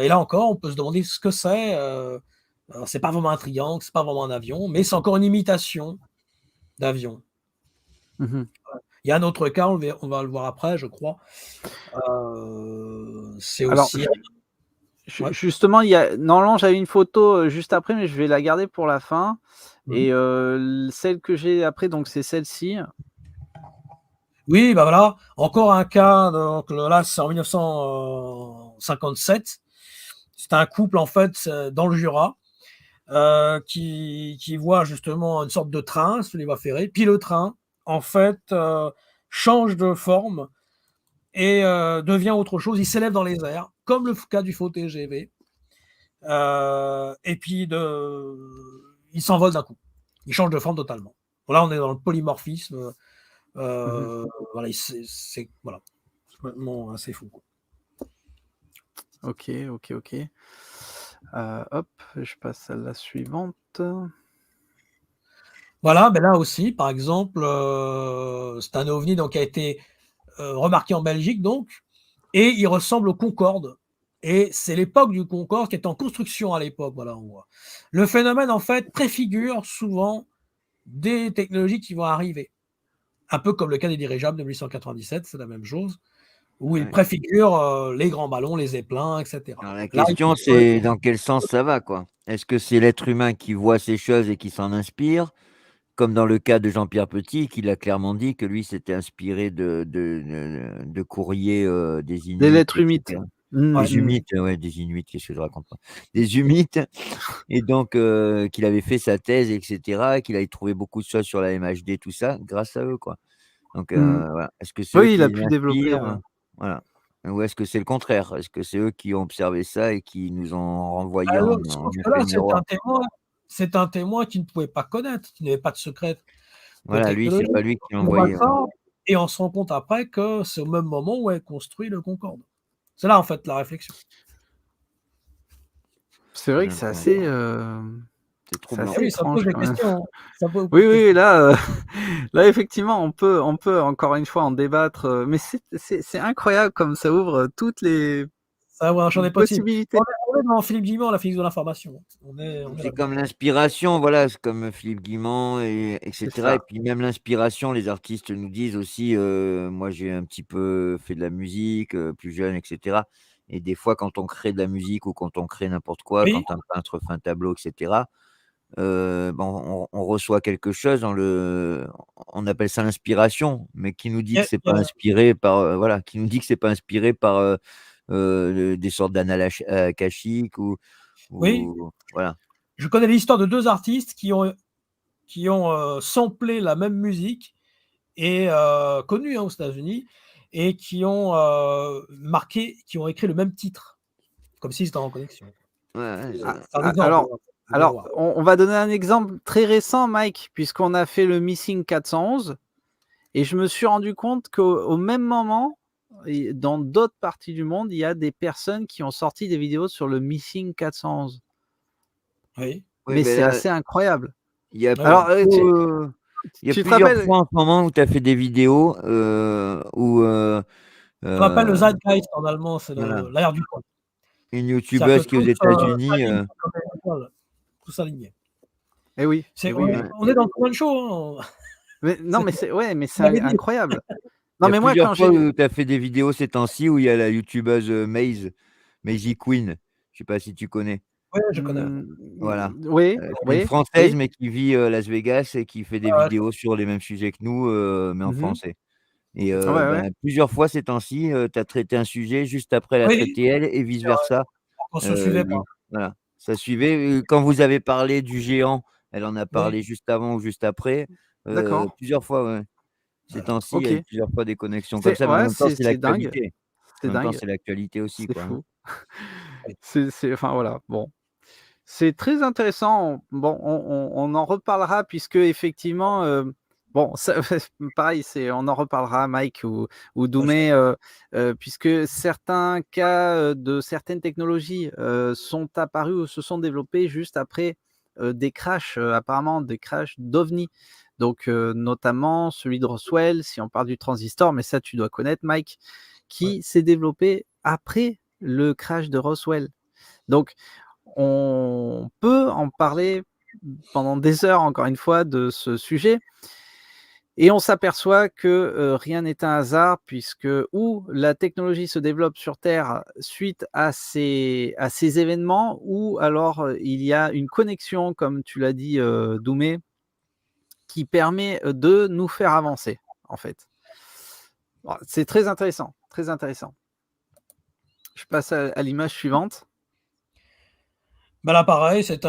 là encore, on peut se demander ce que c'est. Alors c'est pas vraiment un triangle, c'est pas vraiment un avion, mais c'est encore une imitation d'avion. Mmh. Il y a un autre cas, on va le voir après, je crois. C'est Alors aussi. Ouais. justement, il y a normalement, j'avais une photo, juste après, mais je vais la garder pour la fin Mmh. et celle que j'ai après, donc c'est celle-ci. Oui, bah voilà, encore un cas. Donc là, c'est en 1957. C'est un couple en fait dans le Jura qui voit justement une sorte de train sur les voies ferrées. Puis le train, en fait, change de forme et devient autre chose. Il s'élève dans les airs, comme le cas du faux TGV. Et puis il s'envole d'un coup. Il change de forme totalement. Là, on est dans le polymorphisme Voilà, c'est voilà, c'est complètement assez fou, quoi. Ok. Hop, je passe à la suivante. Voilà, là aussi, par exemple, c'est un ovni donc qui a été, remarqué en Belgique donc et il ressemble au Concorde et c'est l'époque du Concorde qui est en construction à l'époque, voilà, on voit. Le phénomène, en fait, préfigure souvent des technologies qui vont arriver. Un peu comme le cas des dirigeables de 1897, c'est la même chose, où il Ouais. préfigure, les grands ballons, les zeppelins et cetera. Alors la Là, question, c'est dans quel sens ça va, quoi? Est-ce que c'est l'être humain qui voit ces choses et qui s'en inspire? Comme dans le cas de Jean-Pierre Petit, qui l'a clairement dit que lui s'était inspiré de courriers, des Des Inuits lettres et humides. cetera. Ouais. Des Humites, ouais, des Inuits, qu'est-ce que je raconte pas? Des Humites et donc qu'il avait fait sa thèse et cetera, qu'il avait trouvé beaucoup de choses sur la MHD, tout ça, grâce à eux, quoi. Donc voilà. Est-ce que c'est eux Oui, il qui a les pu développer. inspirent? Voilà. Ou est-ce que c'est le contraire? Est-ce que c'est eux qui ont observé ça et qui nous ont renvoyé Alors, en sauf que effet là, miroir? c'est un témoin qui ne pouvait pas connaître, qui n'avait pas de secret de Voilà, lui, c'est technologie. pas lui qui l'a Il voit envoyé, ouais. ça et on se rend compte après que c'est au même moment où est construit le Concorde. C'est là, en fait, la réflexion. C'est vrai que Donc, c'est assez, c'est c'est troublant. Ah assez oui, ça pose étrange des quand même. questions, hein. Ça pose beaucoup Oui, de oui, questions. là, là effectivement, on peut encore une fois en débattre, mais c'est incroyable comme ça ouvre toutes les Ça ouvre un champ des possibles. possibilités. On est dans Philippe Guimond, la physique de l'information. On est C'est là-dedans. comme l'inspiration, voilà, c'est comme Philippe Guimand C'est etc. Et ça. puis même l'inspiration, les artistes nous disent aussi, moi j'ai un petit peu fait de la musique, plus jeune et cetera et des fois quand on crée de la musique ou quand on crée n'importe quoi, Oui, quand un peintre fait un tableau et cetera, bon, on reçoit quelque chose, on appelle ça l'inspiration, mais qui nous dit que c'est il y pas a inspiré par, voilà, qui nous dit que c'est pas inspiré par, des sortes d'annales akashiques oui, ou voilà. je connais l'histoire de 2 artistes qui ont, samplé la même musique et connus, hein, aux États-Unis et qui ont écrit le même titre, comme s'ils étaient en connexion. Ouais, ouais, C'est A un a exemple, hein, faut bien alors voir. on va donner un exemple très récent, Mike, puisqu'on a fait le Missing 411 et je me suis rendu compte qu'au même moment et dans d'autres parties du monde, il y a des personnes qui ont sorti des vidéos sur le Missing 411. Oui, oui, Mais mais c'est là, assez incroyable. il y a oui, oui. Alors, plutôt, il y a tu te plusieurs rappelles? fois en ce moment où tu as fait des vidéos, où, On appelle le heu, Zeitgeist en allemand, c'est voilà, l'air du temps. une C'est-à-dire youtubeuse que qui est aux tout, États-Unis, s'aligne comme des étoiles, tout s'aligné. Eh oui, C'est oui, oui. ouais, on est dans le Truman Show, hein. Mais non, C'est mais c'est ouais, mais vous c'est l'avez dit. incroyable. il Non, y a mais moi, plusieurs quand fois j'ai où tu as fait des vidéos ces temps-ci où il y a la youtubeuse, Maisie Queen, je sais pas si tu connais? Ouais, je connais, ouais. Voilà, oui, c'est une oui, Française oui. mais qui vit, à Las Vegas et qui fait des Ouais, ouais, vidéos sur les mêmes sujets que nous, mais en Mmh. français. Et Ouais, ouais. plusieurs fois ces temps-ci, tu as traité un sujet, juste après elle a oui, traité elle et vice c'est vrai, versa. on se suivait pas. Lui, voilà, ça suivait. Quand vous avez parlé du géant, elle en a Oui, parlé juste avant ou juste après, D'accord. plusieurs fois, ouais. Ces voilà. temps-ci, il y a eu OK. plusieurs fois des connexions comme C'est ça, mais en ouais, même temps, c'est c'est dingue, l'actualité. En c'est même temps, dingue, c'est l'actualité aussi, c'est quoi, hein. fou. C'est enfin, voilà, bon. C'est très intéressant. Bon, on en reparlera puisque effectivement, bon, ça pareil, on en reparlera, Mike ou Prochaine. Doumé, puisque certains cas, de certaines technologies, sont apparus ou se sont développés juste après, des crashs, apparemment des crashs d'OVNI. Donc, notamment celui de Roswell, si on parle du transistor, mais ça tu dois connaître, Mike, Ouais. qui s'est développé après le crash de Roswell. Donc on peut en parler pendant des heures, encore une fois, de ce sujet et on s'aperçoit que, rien n'est un hasard puisque ou la technologie se développe sur Terre suite à ces événements ou alors, il y a une connexion, comme tu l'as dit, Doumé, qui permet, de nous faire avancer, en fait. Voilà, c'est très intéressant, très intéressant. Je passe à l'image suivante. Bah, là, pareil, c'est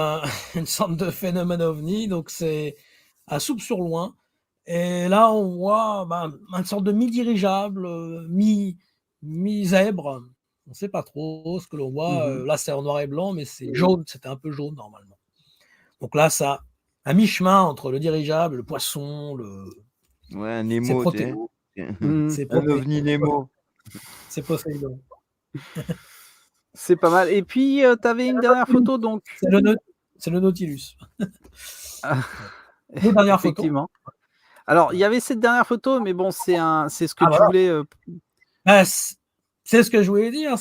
une sorte de phénomène ovni, donc c'est à soupe sur loin et là, on voit, ben, une sorte de mi-dirigeable, mi-zèbre. On ne sait pas trop ce que l'on voit, Mmh. là, c'est en noir et blanc, mais c'est jaune, c'était un peu jaune normalement. Donc là, ça à mi-chemin entre le dirigeable, le poisson, Ouais, un C'est Nemo, tu sais. C'est Un Poséidon. ovni Nemo. C'est Poséidon. C'est pas mal. Et puis, tu avais une dernière photo, donc. C'est le Nautilus. Ah, Deux dernières photos. effectivement. Alors, il y avait cette dernière photo, mais bon, c'est ce que Ah, tu voilà. voulais. Ben, c'est ce que je voulais dire.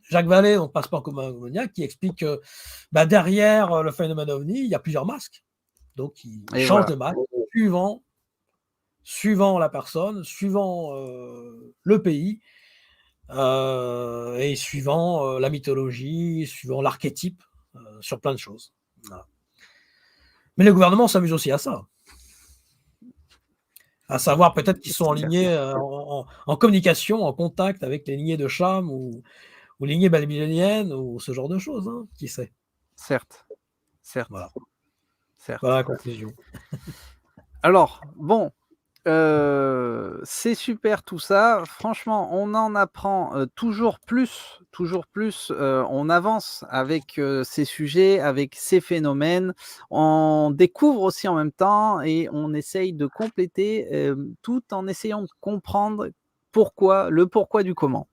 Jacques Vallée, donc Passeport Cosmogoniac, qui explique que derrière le phénomène OVNI, il y a plusieurs masques. Donc, il Et change voilà. de masque suivant la personne, suivant le pays, et suivant la mythologie, suivant l'archétype, sur plein de choses. Voilà. Mais le gouvernement s'amuse aussi à ça. À savoir peut-être qu'ils sont en lignée, en communication, en contact avec les lignées de Cham ou lignées babyloniennes ou ce genre de choses, hein, qui sait. Certes. Voilà. Certes. Voilà la conclusion. Alors, bon, c'est super tout ça. Franchement, on en apprend toujours plus. On avance avec ces sujets, avec ces phénomènes. On découvre aussi en même temps et on essaye de compléter tout en essayant de comprendre le pourquoi du comment.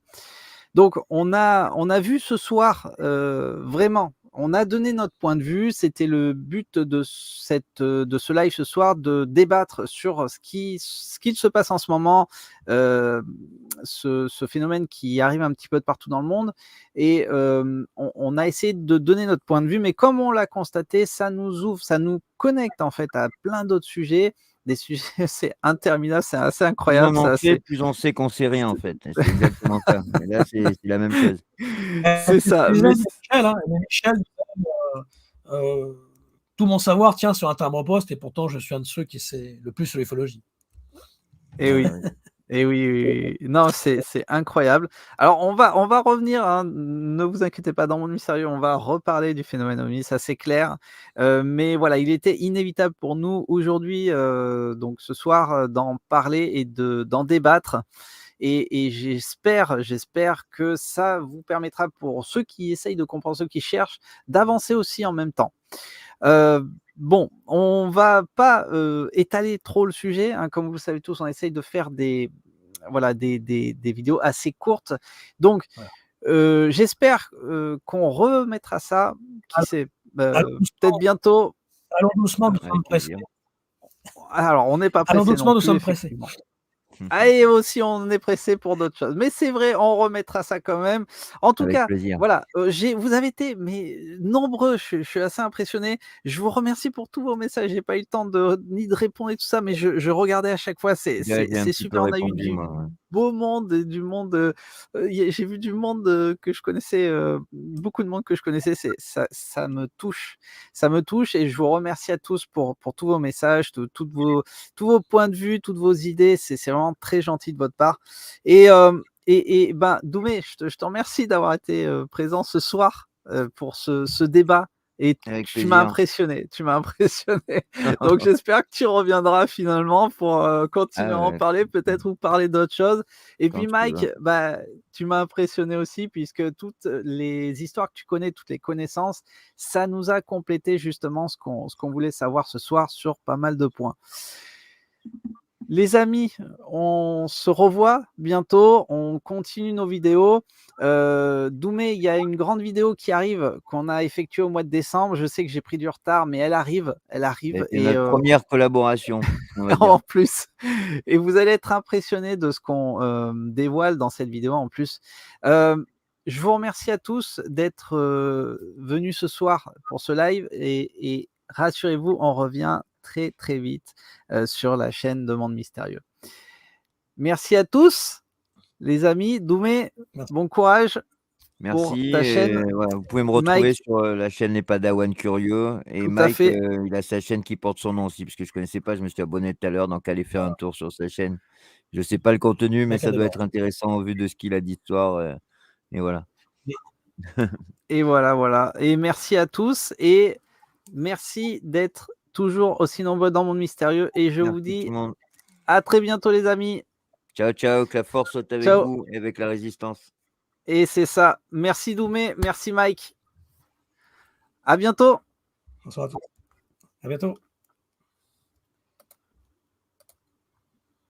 Donc, on a vu ce soir vraiment. On a donné notre point de vue. C'était le but de ce live ce soir, de débattre sur ce qu'il se passe en ce moment, ce phénomène qui arrive un petit peu de partout dans le monde. Et on a essayé de donner notre point de vue, mais comme on l'a constaté, ça nous ouvre, ça nous connecte en fait à plein d'autres sujets. Des sujets, c'est interminable, c'est assez Plus incroyable. on en Ça, fait, plus on sait qu'on sait rien, en fait. C'est exactement ça. Et là, c'est la même chose. C'est ça. Disait Mais Michel, hein, Michel disait, tout mon savoir tient sur un timbre-poste et pourtant je suis un de ceux qui sait le plus sur l'ufologie. Et oui. Et oui. Non, c'est incroyable. Alors on va revenir, hein, ne vous inquiétez pas, dans Monde Mystérieux, on va reparler du phénomène OVNI, ça c'est clair. Mais voilà, il était inévitable pour nous aujourd'hui, donc ce soir, d'en parler et d'en débattre. Et j'espère que ça vous permettra, pour ceux qui essayent de comprendre, ceux qui cherchent, d'avancer aussi en même temps. Bon, on va pas étaler trop le sujet, hein. Comme vous le savez tous, on essaye de faire des vidéos assez courtes. Donc, Voilà. j'espère qu'on remettra ça, qui sait, peut-être bientôt. Allons doucement, nous Avec sommes pressés. plaisir. Alors, on n'est pas Allons pressé doucement, non nous plus, sommes pressés. effectivement. Ah, et aussi, on est pressé pour d'autres choses. Mais c'est vrai, on remettra ça quand même. En tout Avec cas, plaisir. voilà, vous avez été nombreux. Je suis assez impressionné. Je vous remercie pour tous vos messages. J'ai pas eu le temps ni de répondre et tout ça, mais je regardais à chaque fois. Ouais, j'ai un petit peu super. On a eu répondu, du moi, ouais. beau monde, du monde. J'ai vu du monde que je connaissais, beaucoup de monde que je connaissais. Ça me touche. Ça me touche et je vous remercie à tous pour tous vos messages, tous vos points de vue, toutes vos idées. C'est vraiment très gentil de votre part. Et ben, Doumé, je te remercie d'avoir été présent ce soir pour ce débat. Et Avec tu m'as plaisir. impressionné. Donc j'espère que tu reviendras finalement pour continuer à Ah en ouais, parler, peut-être ou parler d'autres choses. Et quand puis tu veux. Mike, bah, tu m'as impressionné aussi, puisque toutes les histoires que tu connais, toutes les connaissances, ça nous a complété justement ce qu'on voulait savoir ce soir sur pas mal de points. Les amis, on se revoit bientôt, on continue nos vidéos. Doumé, il y a une grande vidéo qui arrive, qu'on a effectuée au mois de décembre. Je sais que j'ai pris du retard, mais elle arrive C'était et notre première collaboration, on va dire. en plus, et vous allez être impressionnés de ce qu'on dévoile dans cette vidéo en plus. Je vous remercie à tous d'être venus ce soir pour ce live et rassurez-vous, on revient très très vite sur la chaîne de Monde Mystérieux. Merci à tous, les amis. Doumé, Merci. bon courage pour Merci. ta Et chaîne. voilà, vous pouvez me retrouver Mike, sur la chaîne Les Padawan Curieux. Et tout à Mike, fait. il a sa chaîne qui porte son nom aussi, parce que je ne connaissais pas, je me suis abonné tout à l'heure, donc allez faire un tour sur sa chaîne. Je ne sais pas le contenu, mais Mike ça doit Adebor. être intéressant au vu de ce qu'il a d'histoire. Et voilà. Et voilà. Et merci à tous et merci d'être toujours aussi nombreux dans Monde Mystérieux. Et je vous Merci tout dis le monde. à très bientôt, les amis. Ciao, ciao, que la force soit avec Ciao. vous et avec la résistance. Et c'est ça. Merci Doumé, merci Mike. À bientôt. Bonsoir à tous. À bientôt.